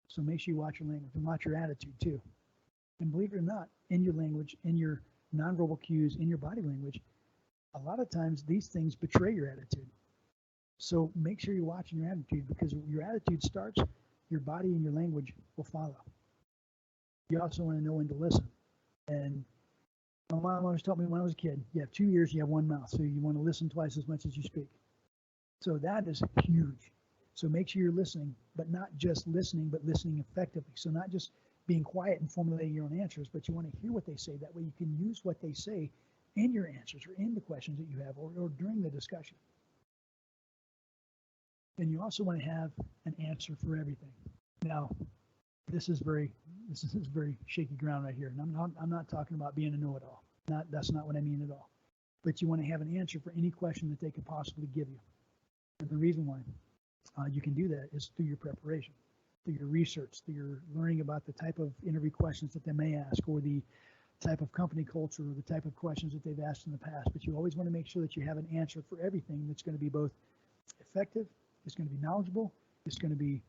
So make sure you watch your language and watch your attitude too. And believe it or not, in your language, in your nonverbal cues, in your body language, a lot of times these things betray your attitude. So make sure you're watching your attitude, because your attitude starts, your body and your language will follow. You also want to know when to listen. And my mom always told me when I was a kid, you have 2 ears, you have one mouth. So you want to listen twice as much as you speak. So that is huge. So make sure you're listening, but not just listening, but listening effectively. So not just being quiet and formulating your own answers, but you want to hear what they say. That way you can use what they say in your answers or in the questions that you have, or during the discussion. And you also want to have an answer for everything. Now, this is very shaky ground right here. And I'm not talking about being a know-it-all. That's not what I mean at all. But you want to have an answer for any question that they could possibly give you. And the reason why you can do that is through your preparation, through your research, through your learning about the type of interview questions that they may ask, or the type of company culture, or the type of questions that they've asked in the past. But you always want to make sure that you have an answer for everything that's going to be both effective, it's going to be knowledgeable, it's going to be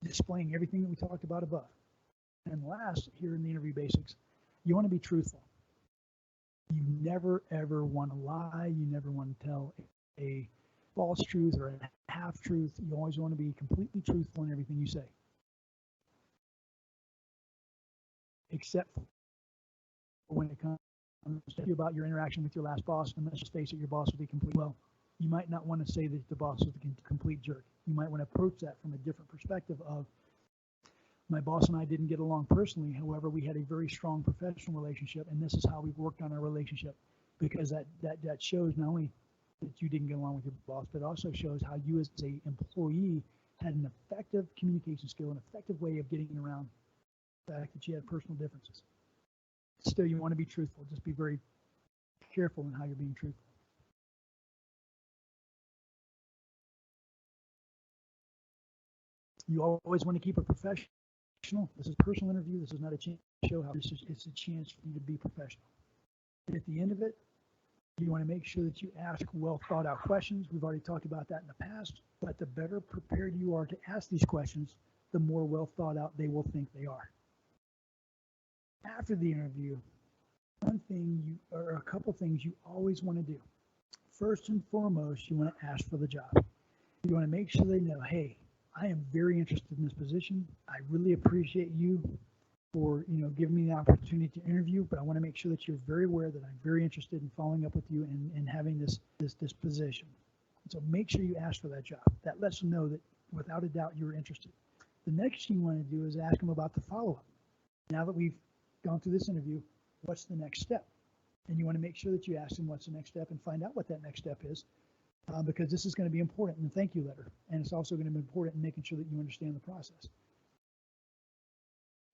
displaying everything that we talked about above. And last, here in the interview basics, you want to be truthful. You never, ever want to lie. You never want to tell a false truth or a half truth. You always want to be completely truthful in everything you say. Except for when it comes to about your interaction with your last boss, and let's just face it, your boss will be complete. Well, you might not want to say that the boss is a complete jerk. You might want to approach that from a different perspective of, my boss and I didn't get along personally. However, we had a very strong professional relationship, and this is how we've worked on our relationship. Because that shows not only that you didn't get along with your boss, but it also shows how you as an employee had an effective communication skill, an effective way of getting around the fact that you had personal differences. Still, you want to be truthful. Just be very careful in how you're being truthful. You always want to keep it professional. This is a personal interview. This is not a chance to show how it's a chance for you to be professional. And at the end of it, you want to make sure that you ask well thought out questions. We've already talked about that in the past, but the better prepared you are to ask these questions, the more well thought out they will think they are. After the interview, a couple things you always want to do. First and foremost, you want to ask for the job. You want to make sure they know, hey, I am very interested in this position. I really appreciate you for giving me the opportunity to interview, but I want to make sure that you're very aware that I'm very interested in following up with you and having this position. So make sure you ask for that job. That lets them know that without a doubt you're interested. The next thing you want to do is ask them about the follow-up. Now that we've gone through this interview, what's the next step? And you want to make sure that you ask them what's the next step and find out what that next step is, because this is going to be important in the thank you letter, and it's also going to be important in making sure that you understand the process.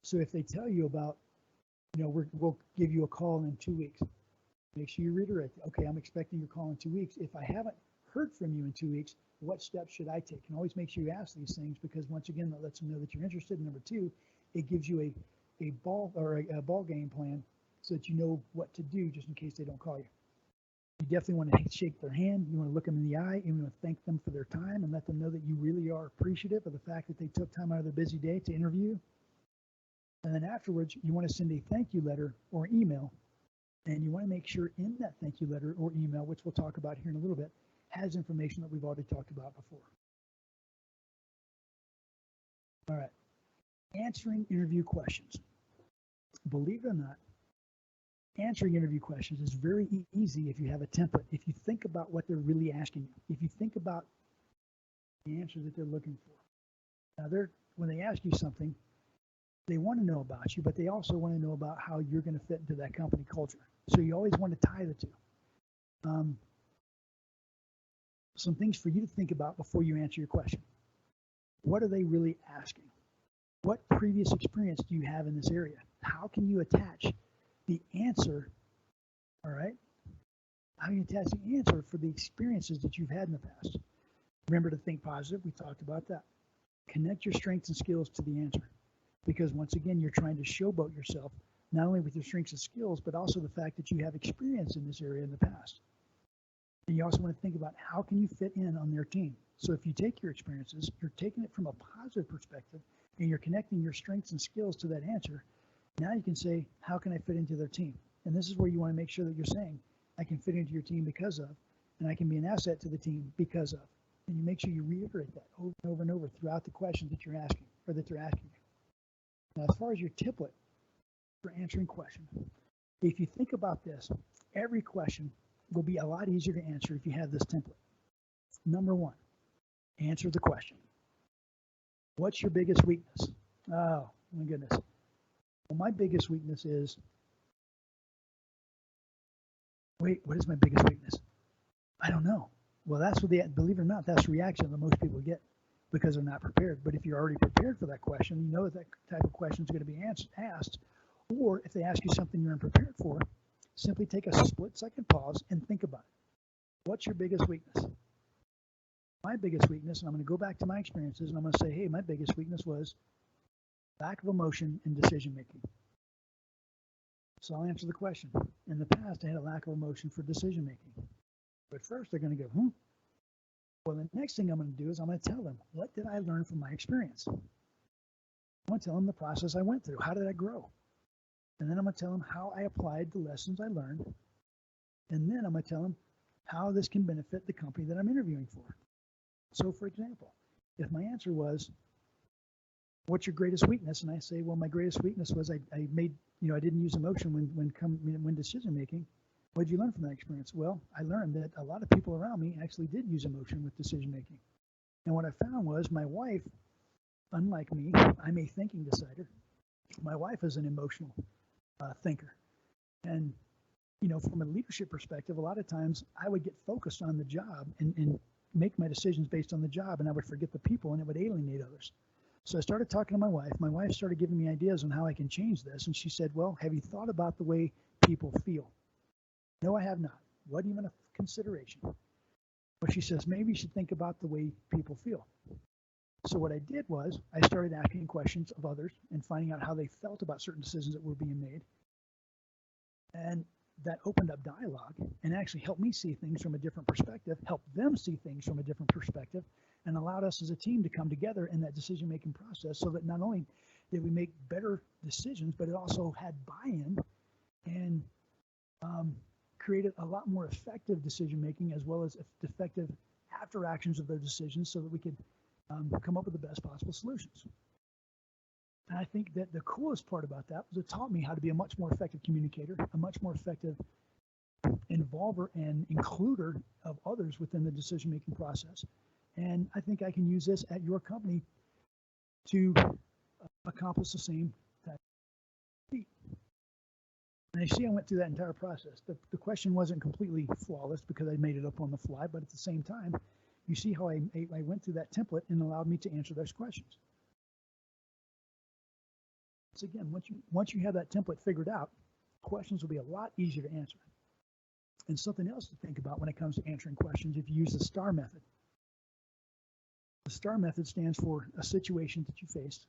So if they tell you about, we'll give you a call in 2 weeks, make sure you reiterate, okay, I'm expecting your call in 2 weeks. If I haven't heard from you in 2 weeks, what steps should I take? And always make sure you ask these things, because once again, that lets them know that you're interested. And number two, it gives you a ball game plan so that you know what to do just in case they don't call you. You definitely want to shake their hand. You want to look them in the eye, and you want to thank them for their time and let them know that you really are appreciative of the fact that they took time out of their busy day to interview you. And then afterwards, you want to send a thank you letter or email, and you want to make sure in that thank you letter or email, which we'll talk about here in a little bit, has information that we've already talked about before. All right, answering interview questions. Believe it or not, answering interview questions is very easy if you have a template. If you think about what they're really asking you, if you think about the answer that they're looking for. Now, when they ask you something, they want to know about you, but they also want to know about how you're going to fit into that company culture. So you always want to tie the two. Some things for you to think about before you answer your question. What are they really asking? What previous experience do you have in this area? How can you attach the answer, all right? How can you attach the answer for the experiences that you've had in the past? Remember to think positive. We talked about that. Connect your strengths and skills to the answer. Because once again, you're trying to showboat yourself, not only with your strengths and skills, but also the fact that you have experience in this area in the past. And you also want to think about how can you fit in on their team. So if you take your experiences, you're taking it from a positive perspective, and you're connecting your strengths and skills to that answer. Now you can say, how can I fit into their team? And this is where you want to make sure that you're saying, I can fit into your team because of, and I can be an asset to the team because of. And you make sure you reiterate that over and over and over throughout the questions that you're asking, or that they're asking you. Now, as far as your template for answering questions, if you think about this, every question will be a lot easier to answer if you have this template. Number one, answer the question. What's your biggest weakness? Oh, my goodness. Well, my biggest weakness is, wait, what is my biggest weakness? I don't know. Well, that's what believe it or not, that's the reaction that most people get because they're not prepared. But if you're already prepared for that question, you know that type of question is going to be asked. Or if they ask you something you're unprepared for, simply take a split-second pause and think about it. What's your biggest weakness? My biggest weakness, and I'm going to go back to my experiences, and I'm going to say, hey, my biggest weakness was lack of emotion in decision-making. So I'll answer the question. In the past, I had a lack of emotion for decision-making. But first, they're going to go, Well, the next thing I'm going to do is I'm going to tell them, what did I learn from my experience? I'm going to tell them the process I went through. How did I grow? And then I'm going to tell them how I applied the lessons I learned. And then I'm going to tell them how this can benefit the company that I'm interviewing for. So, for example, if my answer was, what's your greatest weakness? And I say, well, my greatest weakness was I didn't use emotion when decision making. What did you learn from that experience? Well, I learned that a lot of people around me actually did use emotion with decision making. And what I found was my wife, unlike me, I'm a thinking decider. My wife is an emotional thinker. And, from a leadership perspective, a lot of times I would get focused on the job and make my decisions based on the job, and I would forget the people, and it would alienate others. So I started talking to my wife. My wife started giving me ideas on how I can change this. And she said, well, have you thought about the way people feel? No, I have not. Wasn't even a consideration. But she says, maybe you should think about the way people feel. So what I did was I started asking questions of others and finding out how they felt about certain decisions that were being made. And that opened up dialogue and actually helped me see things from a different perspective, helped them see things from a different perspective, and allowed us as a team to come together in that decision-making process so that not only did we make better decisions, but it also had buy-in and created a lot more effective decision-making as well as effective after actions of those decisions so that we could come up with the best possible solutions. And I think that the coolest part about that was it taught me how to be a much more effective communicator, a much more effective involver and includer of others within the decision-making process. And I think I can use this at your company to accomplish the same type of feat. And I see I went through that entire process. The question wasn't completely flawless because I made it up on the fly, but at the same time, you see how I went through that template and allowed me to answer those questions. So again, once you have that template figured out, questions will be a lot easier to answer. And something else to think about when it comes to answering questions, if you use the STAR method. The STAR method stands for a situation that you faced,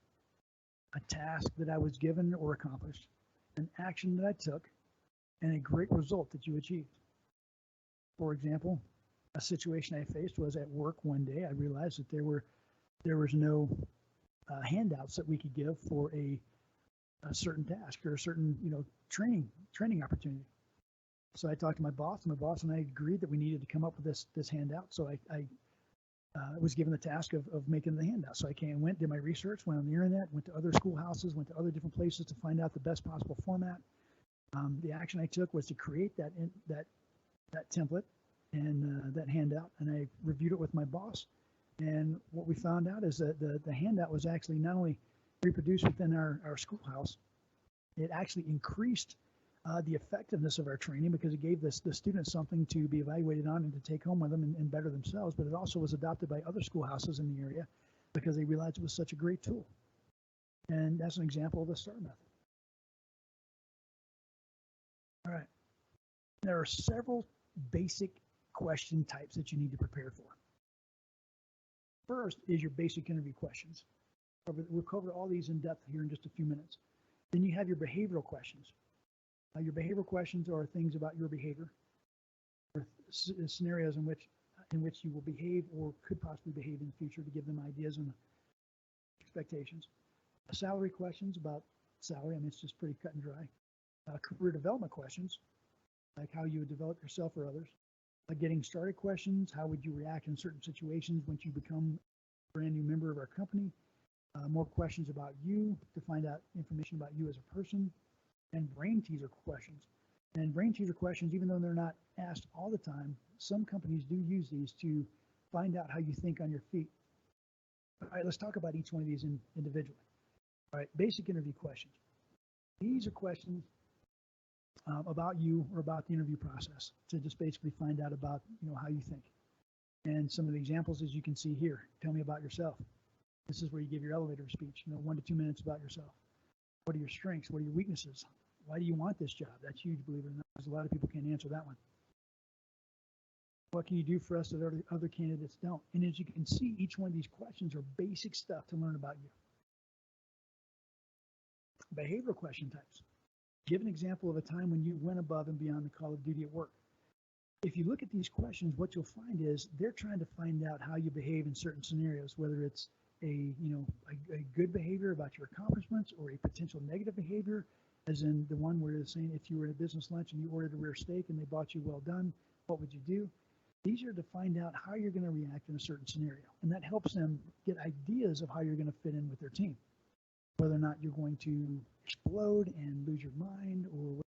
a task that I was given or accomplished, an action that I took, and a great result that you achieved. For example, a situation I faced was at work one day. I realized that there was no handouts that we could give for a certain task or a certain training opportunity. So I talked to my boss, and I agreed that we needed to come up with this handout. So I was given the task of making the handout. So I went, did my research, went on the internet, went to other schoolhouses, went to other different places to find out the best possible format. The action I took was to create that template and that handout, and I reviewed it with my boss. And what we found out is that the handout was actually not only reproduced within our schoolhouse, it actually increased the effectiveness of our training because it gave the students something to be evaluated on and to take home with them and better themselves. But it also was adopted by other schoolhouses in the area because they realized it was such a great tool. And that's an example of the STAR method. All right. There are several basic question types that you need to prepare for. First is your basic interview questions. We'll cover all these in depth here in just a few minutes. Then you have your behavioral questions. Your behavioral questions are things about your behavior, or scenarios in which you will behave or could possibly behave in the future to give them ideas and expectations. Salary questions about salary. I mean, it's just pretty cut and dry. Career development questions, like how you would develop yourself or others. Getting started questions, how would you react in certain situations once you become a brand new member of our company. More questions about you to find out information about you as a person. And brain teaser questions. And brain teaser questions, even though they're not asked all the time, some companies do use these to find out how you think on your feet. All right, let's talk about each one of these individually. All right, basic interview questions. These are questions about you or about the interview process to just basically find out about how you think. And some of the examples, as you can see here, tell me about yourself. This is where you give your elevator speech, 1 to 2 minutes about yourself. What are your strengths? What are your weaknesses? Why do you want this job? That's huge, believe it or not, because a lot of people can't answer that one. What can you do for us that other candidates don't? And as you can see, each one of these questions are basic stuff to learn about you. Behavioral question types. Give an example of a time when you went above and beyond the call of duty at work. If you look at these questions, what you'll find is they're trying to find out how you behave in certain scenarios, whether it's a good behavior about your accomplishments or a potential negative behavior, as in the one where they're saying if you were at a business lunch and you ordered a rare steak and they bought you well done, what would you do? These are to find out how you're going to react in a certain scenario, and that helps them get ideas of how you're going to fit in with their team, whether or not you're going to explode and lose your mind, or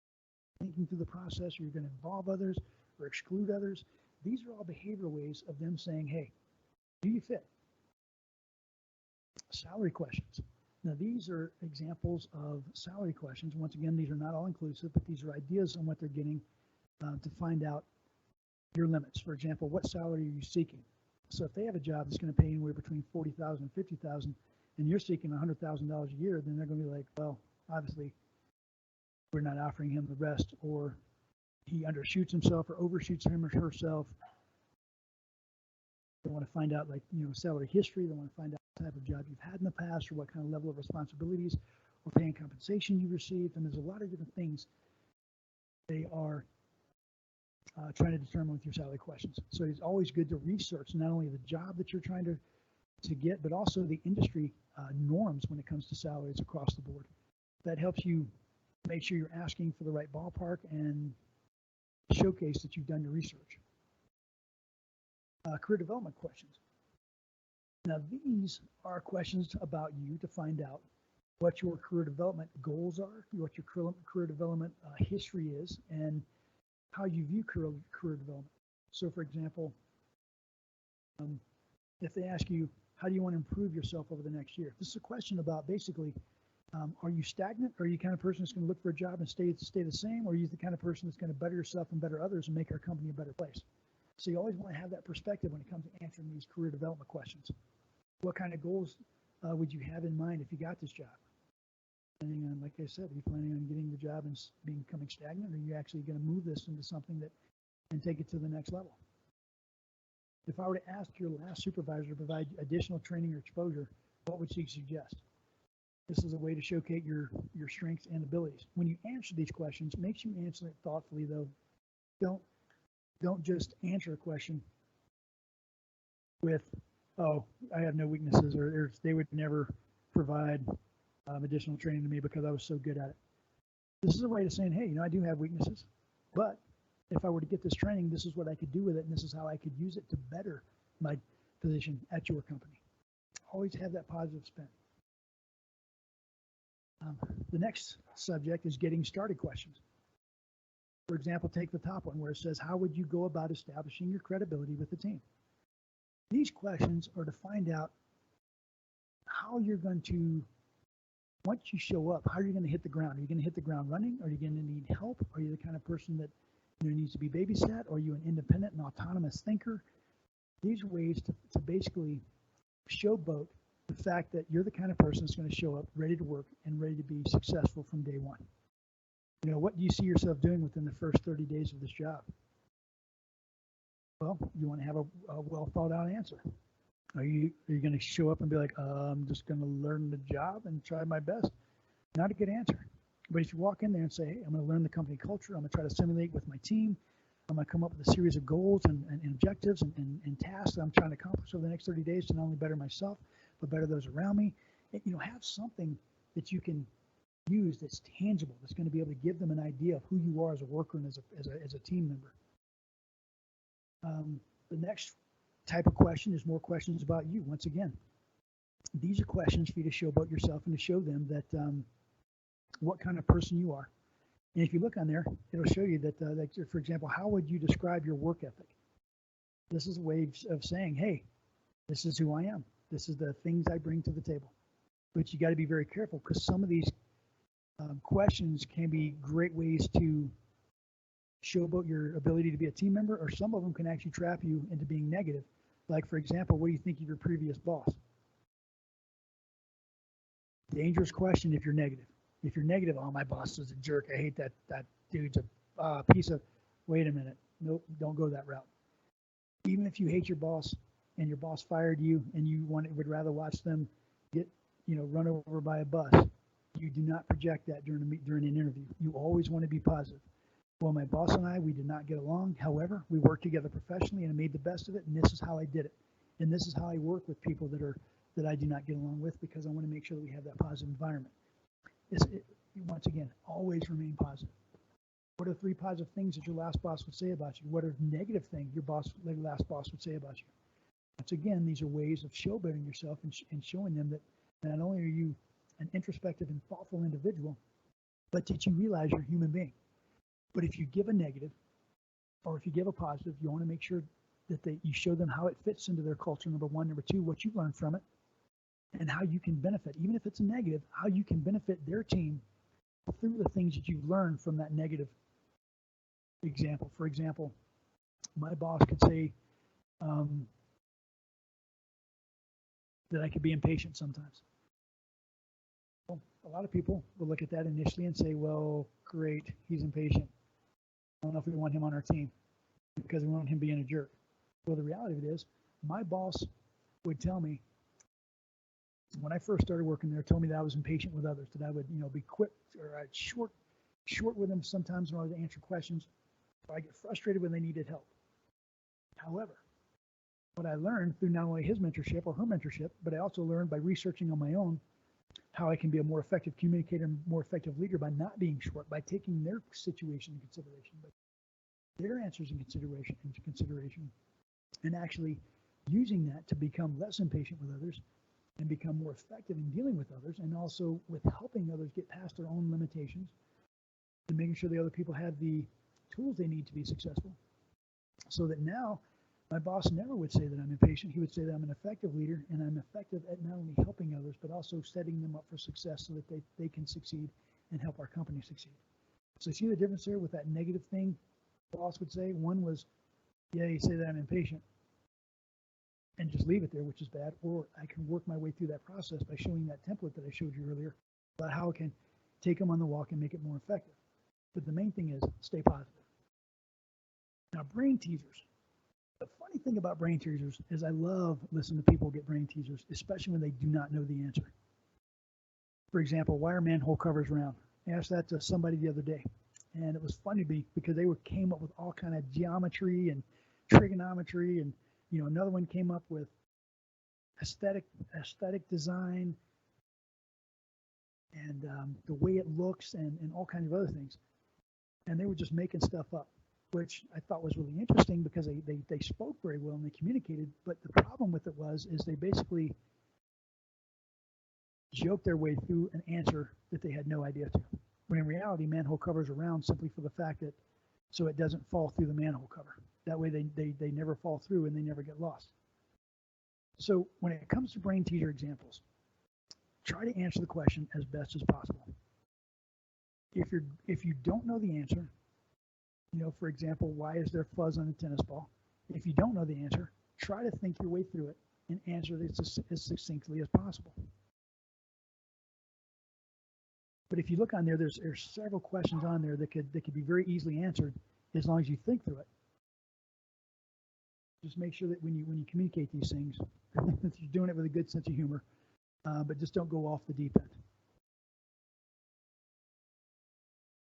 thinking through the process, or you're going to involve others or exclude others. These are all behavioral ways of them saying, hey, do you fit? Salary questions. Now, these are examples of salary questions. Once again, these are not all inclusive, but these are ideas on what they're getting to find out your limits. For example, what salary are you seeking? So if they have a job that's going to pay anywhere between $40,000 and $50,000, and you're seeking $100,000 a year, then they're going to be like, well, obviously, we're not offering him the rest, or he undershoots himself or overshoots him or herself. They want to find out, salary history. They want to find out what type of job you've had in the past, or what kind of level of responsibilities or pay and compensation you received. And there's a lot of different things they are trying to determine with your salary questions. So it's always good to research not only the job that you're trying to get, but also the industry norms when it comes to salaries across the board. That helps you make sure you're asking for the right ballpark and showcase that you've done your research. Career development questions. Now, these are questions about you to find out what your career development goals are, what your career development history is, and how you view career development. So, for example, if they ask you, how do you want to improve yourself over the next year? This is a question about basically, are you stagnant? Are you the kind of person that's going to look for a job and stay the same? Or are you the kind of person that's going to better yourself and better others and make our company a better place? So you always want to have that perspective when it comes to answering these career development questions. What kind of goals would you have in mind if you got this job? Depending on, like I said, are you planning on getting the job and becoming stagnant, or are you actually going to move this into something that and take it to the next level? If I were to ask your last supervisor to provide additional training or exposure, what would she suggest? This is a way to showcase your strengths and abilities. When you answer these questions, make sure you answer it thoughtfully, though. Don't just answer a question with, oh, I have no weaknesses, or they would never provide additional training to me because I was so good at it. This is a way of saying, hey, I do have weaknesses, but if I were to get this training, this is what I could do with it, and this is how I could use it to better my position at your company. Always have that positive spin. The next subject is getting started questions. For example, take the top one where it says, how would you go about establishing your credibility with the team? These questions are to find out how you're going to, once you show up, how are you going to hit the ground? Are you going to hit the ground running? Are you going to need help? Are you the kind of person that needs to be babysat? Are you an independent and autonomous thinker? These are ways to basically showboat the fact that you're the kind of person that's going to show up ready to work and ready to be successful from day one. You know, what do you see yourself doing within the first 30 days of this job? Well, you want to have a well thought out answer. Are you going to show up and be like, I'm just going to learn the job and try my best? Not a good answer. But if you walk in there and say, hey, I'm going to learn the company culture, I'm going to try to simulate with my team, I'm going to come up with a series of goals and objectives and tasks that I'm trying to accomplish over the next 30 days to not only better myself, but better those around me. And, you know, have something that you can use that's tangible, that's going to be able to give them an idea of who you are as a worker and as a team member. The next type of question is more questions about you. Once again, these are questions for you to show about yourself and to show them that what kind of person you are. And if you look on there, it'll show you that, like, for example, how would you describe your work ethic? This is a way of saying, hey, this is who I am. This is the things I bring to the table. But you got to be very careful, because some of these questions can be great ways to show about your ability to be a team member, or some of them can actually trap you into being negative. Like, for example, what do you think of your previous boss? Dangerous question if you're negative. If you're negative, oh, my boss is a jerk, I hate that dude's a piece of, wait a minute, nope, don't go that route. Even if you hate your boss and your boss fired you and you would rather watch them get, run over by a bus, you do not project that during an interview. You always want to be positive. Well, my boss and I, we did not get along. However, we worked together professionally and I made the best of it, and this is how I did it. And this is how I work with people that I do not get along with, because I want to make sure that we have that positive environment. Once again, always remain positive. What are 3 positive things that your last boss would say about you? What are negative things your last boss would say about you? Once again, these are ways of showboating yourself and showing them that not only are you an introspective and thoughtful individual, but that you realize you're a human being. But if you give a negative, or if you give a positive, you want to make sure that you show them how it fits into their culture, number one. Number two, what you learned from it, and how you can benefit, even if it's a negative, how you can benefit their team through the things that you've learned from that negative example. For example, my boss could say that I could be impatient sometimes. Well, a lot of people will look at that initially and say, well, great, he's impatient. I don't know if we want him on our team because we want him being a jerk. Well, the reality of it is, my boss would tell me, when I first started working there, told me that I was impatient with others, that I would, be quick, or I'd short with them sometimes in order to answer questions, or I get frustrated when they needed help. However, what I learned through not only his mentorship or her mentorship, but I also learned by researching on my own how I can be a more effective communicator and more effective leader by not being short, by taking their situation into consideration, but their answers into consideration, and actually using that to become less impatient with others and become more effective in dealing with others, and also with helping others get past their own limitations and making sure the other people have the tools they need to be successful. So that now my boss never would say that I'm impatient. He would say that I'm an effective leader, and I'm effective at not only helping others, but also setting them up for success so that they can succeed and help our company succeed. So see the difference there with that negative thing the boss would say? One was, yeah, you say that I'm impatient, and just leave it there, which is bad. Or I can work my way through that process by showing that template that I showed you earlier about how I can take them on the walk and make it more effective. But the main thing is stay positive. Now, brain teasers. The funny thing about brain teasers is I love listening to people get brain teasers, especially when they do not know the answer. For example, why are manhole covers round? I asked that to somebody the other day, and it was funny to me because they came up with all kind of geometry and trigonometry, and another one came up with aesthetic design and the way it looks and all kinds of other things. And they were just making stuff up, which I thought was really interesting because they spoke very well and they communicated. But the problem with it is they basically joked their way through an answer that they had no idea to. When in reality, manhole covers are round simply for the fact that so it doesn't fall through the manhole cover. That way they never fall through and they never get lost. So when it comes to brain teaser examples, try to answer the question as best as possible. If you don't know the answer, for example, why is there fuzz on a tennis ball? If you don't know the answer, try to think your way through it and answer it as succinctly as possible. But if you look on there, there's several questions on there that could be very easily answered as long as you think through it. Just make sure that when you communicate these things, that you're doing it with a good sense of humor, but just don't go off the deep end.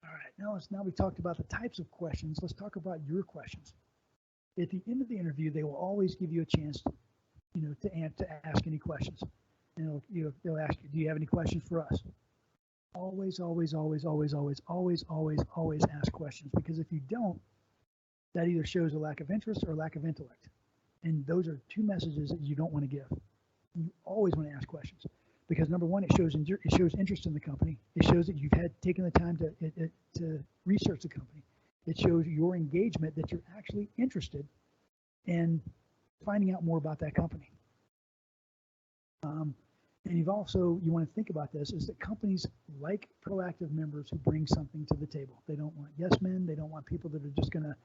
All right, now we talked about the types of questions. Let's talk about your questions. At the end of the interview, they will always give you a chance, to ask any questions. And they'll ask you, do you have any questions for us? Always, always, always, always, always, always, always, always ask questions, because if you don't, that either shows a lack of interest or lack of intellect. And those are two messages that you don't want to give. You always want to ask questions, because number one, it shows interest in the company. It shows that you've taken the time to research the company. It shows your engagement, that you're actually interested in finding out more about that company. And you want to think about this, is that companies like proactive members who bring something to the table. They don't want yes men. They don't want people that are just going to,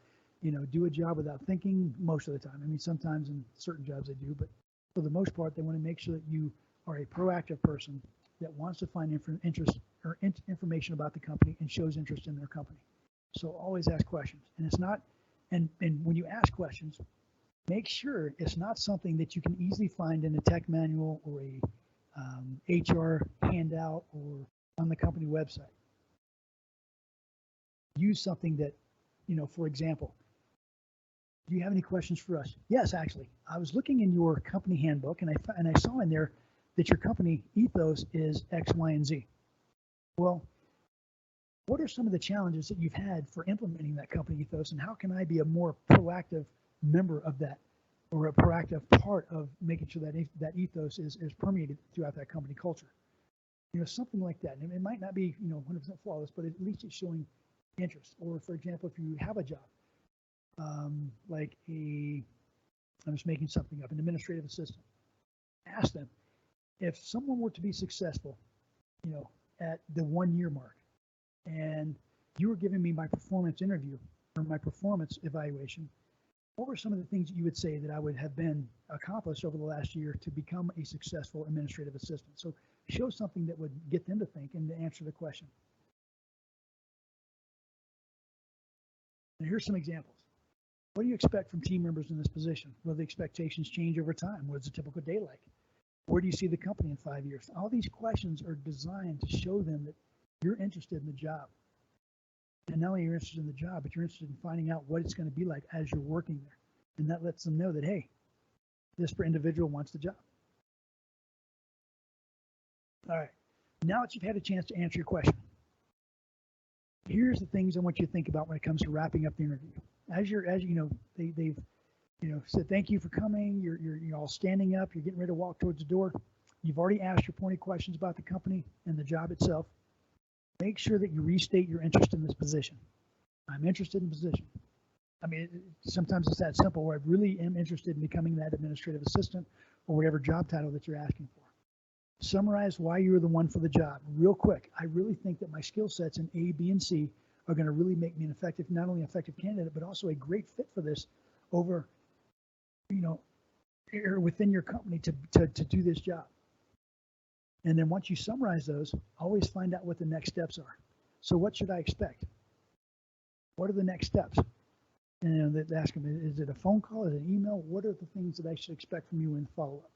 do a job without thinking most of the time. I mean, sometimes in certain jobs they do, but for the most part, they want to make sure that you are a proactive person that wants to find information about the company and shows interest in their company. So always ask questions. And it's not, and when you ask questions, make sure it's not something that you can easily find in a tech manual or a HR handout or on the company website. Use something that, for example, do you have any questions for us? Yes, actually, I was looking in your company handbook and I saw in there that your company ethos is X, Y, and Z. Well, what are some of the challenges that you've had for implementing that company ethos, and how can I be a more proactive member of that, or a proactive part of making sure that ethos is permeated throughout that company culture? Something like that. And it might not be 100% flawless, but at least it's showing interest. Or for example, if you have a job, I'm just making something up, an administrative assistant, ask them, if someone were to be successful, at the 1 year mark, and you were giving me my performance interview or my performance evaluation, what were some of the things that you would say that I would have been accomplished over the last year to become a successful administrative assistant? So show something that would get them to think and to answer the question. And here's some examples. What do you expect from team members in this position? Will the expectations change over time? What is a typical day like? Where do you see the company in 5 years? All these questions are designed to show them that you're interested in the job. And not only you're interested in the job, but you're interested in finding out what it's going to be like as you're working there. And that lets them know that, hey, this individual wants the job. All right, now that you've had a chance to answer your question, here's the things I want you to think about when it comes to wrapping up the interview. They've said thank you for coming. You're all standing up. You're getting ready to walk towards the door. You've already asked your pointed questions about the company and the job itself. Make sure that you restate your interest in this position. I'm interested in the position. I mean, sometimes it's that simple, where I really am interested in becoming that administrative assistant or whatever job title that you're asking for. Summarize why you're the one for the job real quick. I really think that my skill sets in A, B, and C are going to really make me an effective, not only an effective candidate, but also a great fit for this over, within your company to do this job. And then once you summarize those, always find out what the next steps are. So what should I expect? What are the next steps? And they ask them, is it a phone call? Is it an email? What are the things that I should expect from you in follow-up?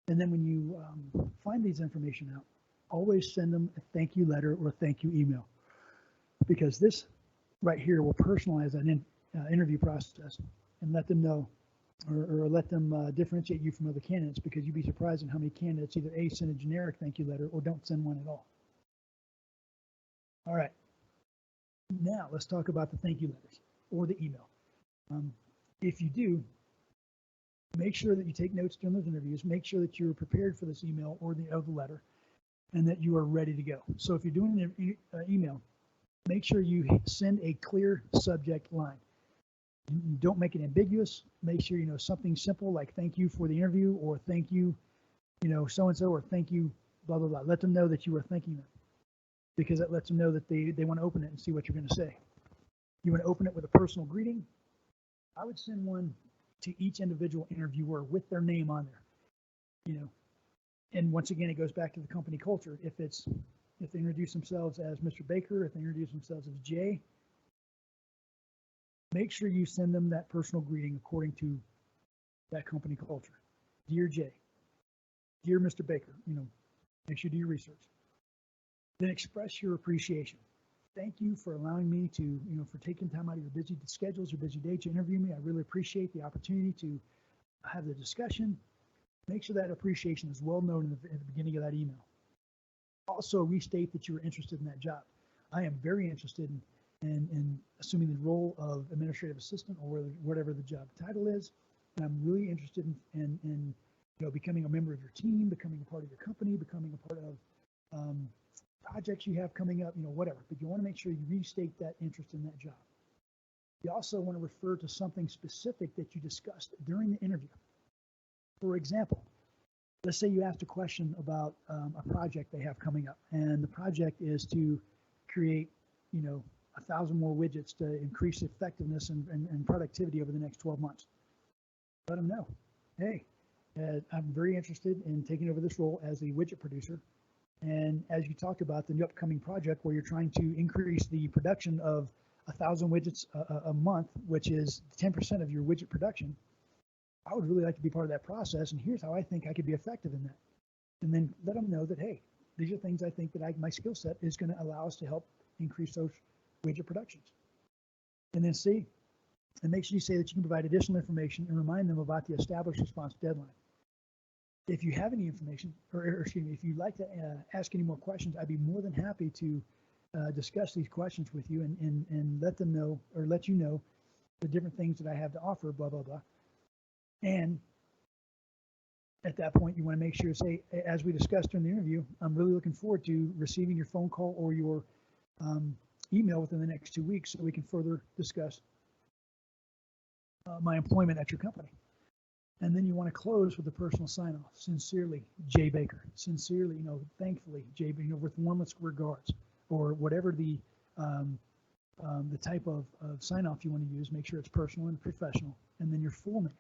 And then when you find these information out, always send them a thank you letter or a thank you email, because this right here will personalize that interview process and let them know, or let them differentiate you from other candidates, because you'd be surprised at how many candidates either A, send a generic thank you letter or don't send one at all. All right, now let's talk about the thank you letters or the email. If you do, make sure that you take notes during those interviews. Make sure that you're prepared for this email or the letter, and that you are ready to go. So if you're doing an email, make sure you send a clear subject line. Don't make it ambiguous. Make sure something simple like thank you for the interview, or thank you, so-and-so, or thank you, blah, blah, blah. Let them know that you are thanking them, because that lets them know that they want to open it and see what you're going to say. You want to open it with a personal greeting. I would send one to each individual interviewer with their name on there. And once again, it goes back to the company culture. If they introduce themselves as Mr. Baker, if they introduce themselves as Jay, make sure you send them that personal greeting according to that company culture. Dear Jay, dear Mr. Baker, make sure you do your research. Then express your appreciation. Thank you for allowing me to, for taking time out of your busy schedules, your busy day to interview me. I really appreciate the opportunity to have the discussion. Make sure that appreciation is well known at the beginning of that email. Also restate that you are interested in that job. I am very interested in assuming the role of administrative assistant or whatever the job title is. And I'm really interested in becoming a member of your team, becoming a part of your company, becoming a part of projects you have coming up, whatever. But you want to make sure you restate that interest in that job. You also want to refer to something specific that you discussed during the interview. For example, let's say you asked a question about a project they have coming up, and the project is to create, 1,000 more widgets to increase effectiveness and productivity over the next 12 months. Let them know, hey, I'm very interested in taking over this role as a widget producer. And as you talked about the new upcoming project where you're trying to increase the production of 1,000 widgets a month, which is 10% of your widget production, I would really like to be part of that process, and here's how I think I could be effective in that. And then let them know that, hey, these are things I think that my skill set is going to allow us to help increase those widget productions. And then make sure you say that you can provide additional information and remind them about the established response deadline. If you have any information, or excuse me, if you'd like to ask any more questions, I'd be more than happy to discuss these questions with you and let them know, or let you know the different things that I have to offer, blah, blah, blah. And at that point, you want to make sure to say, as we discussed during the interview, I'm really looking forward to receiving your phone call or your email within the next 2 weeks so we can further discuss my employment at your company. And then you want to close with a personal sign-off. Sincerely, Jay Baker. Sincerely, thankfully, Jay, with warmest regards, or whatever the type of sign-off you want to use. Make sure it's personal and professional, and then your full name.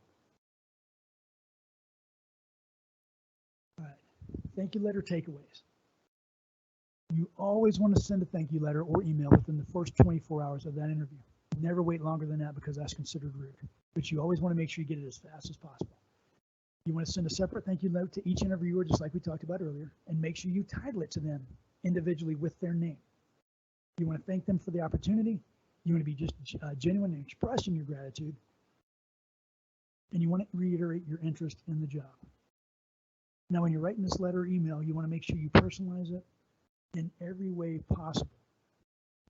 All right. Thank you letter takeaways. You always want to send a thank you letter or email within the first 24 hours of that interview. Never wait longer than that because that's considered rude. But you always want to make sure you get it as fast as possible. You want to send a separate thank you note to each interviewer, just like we talked about earlier, and make sure you title it to them individually with their name. You want to thank them for the opportunity. You want to be just genuine in expressing your gratitude. And you want to reiterate your interest in the job. Now, when you're writing this letter or email, you want to make sure you personalize it in every way possible.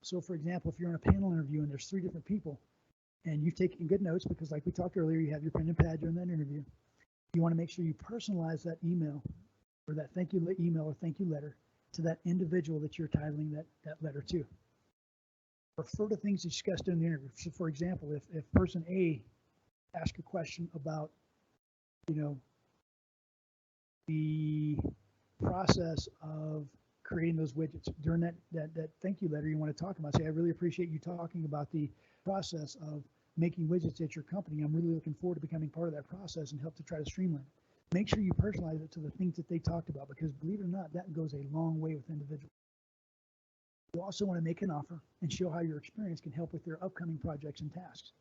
So, for example, if you're on a panel interview and there's 3 different people, and you've taken good notes because, like we talked earlier, you have your pen and pad during that interview, you want to make sure you personalize that email or that thank you email or thank you letter to that individual that you're titling that letter to. Refer to things discussed in the interview. So, for example, if person A asks a question about, the process of creating those widgets during that thank you letter, you want to talk about, say, I really appreciate you talking about the process of making widgets at your company. I'm really looking forward to becoming part of that process and help to try to streamline it. Make sure you personalize it to the things that they talked about, because believe it or not, that goes a long way with individuals. You also want to make an offer and show how your experience can help with their upcoming projects and tasks.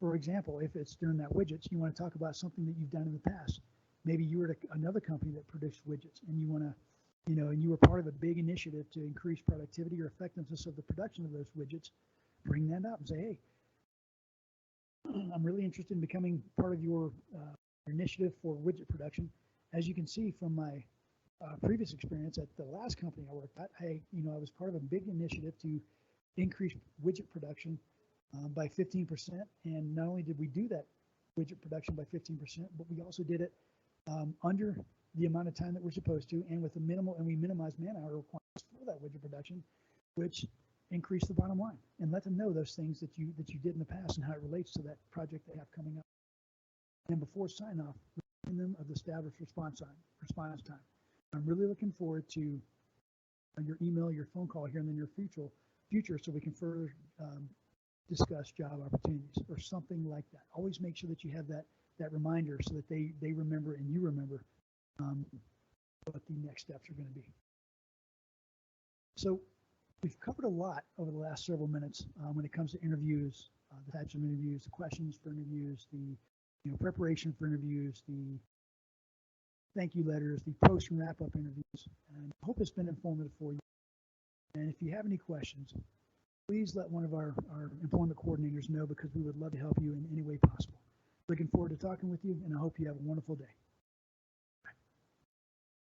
For example, if it's during that widgets, you want to talk about something that you've done in the past. Maybe you were at another company that produced widgets and you want to, and you were part of a big initiative to increase productivity or effectiveness of the production of those widgets. Bring that up and say, hey, I'm really interested in becoming part of your initiative for widget production. As you can see from my previous experience at the last company I worked at, I was part of a big initiative to increase widget production by 15%. And not only did we do that widget production by 15%, but we also did it under the amount of time that we're supposed to, and with a minimal, and we minimized man-hour requirements for that widget production, which increased the bottom line. And let them know those things that you did in the past and how it relates to that project they have coming up. And before sign off, remind them of the established response time. I'm really looking forward to your email, your phone call here in the near future, so we can further discuss job opportunities or something like that. Always make sure that you have that that reminder so that they remember and you remember what the next steps are going to be. So we've covered a lot over the last several minutes when it comes to interviews, the types of interviews, the questions for interviews, the preparation for interviews, the thank you letters, the post and wrap-up interviews. And I hope it's been informative for you. And if you have any questions, please let one of our employment coordinators know, because we would love to help you in any way possible. Looking forward to talking with you, and I hope you have a wonderful day.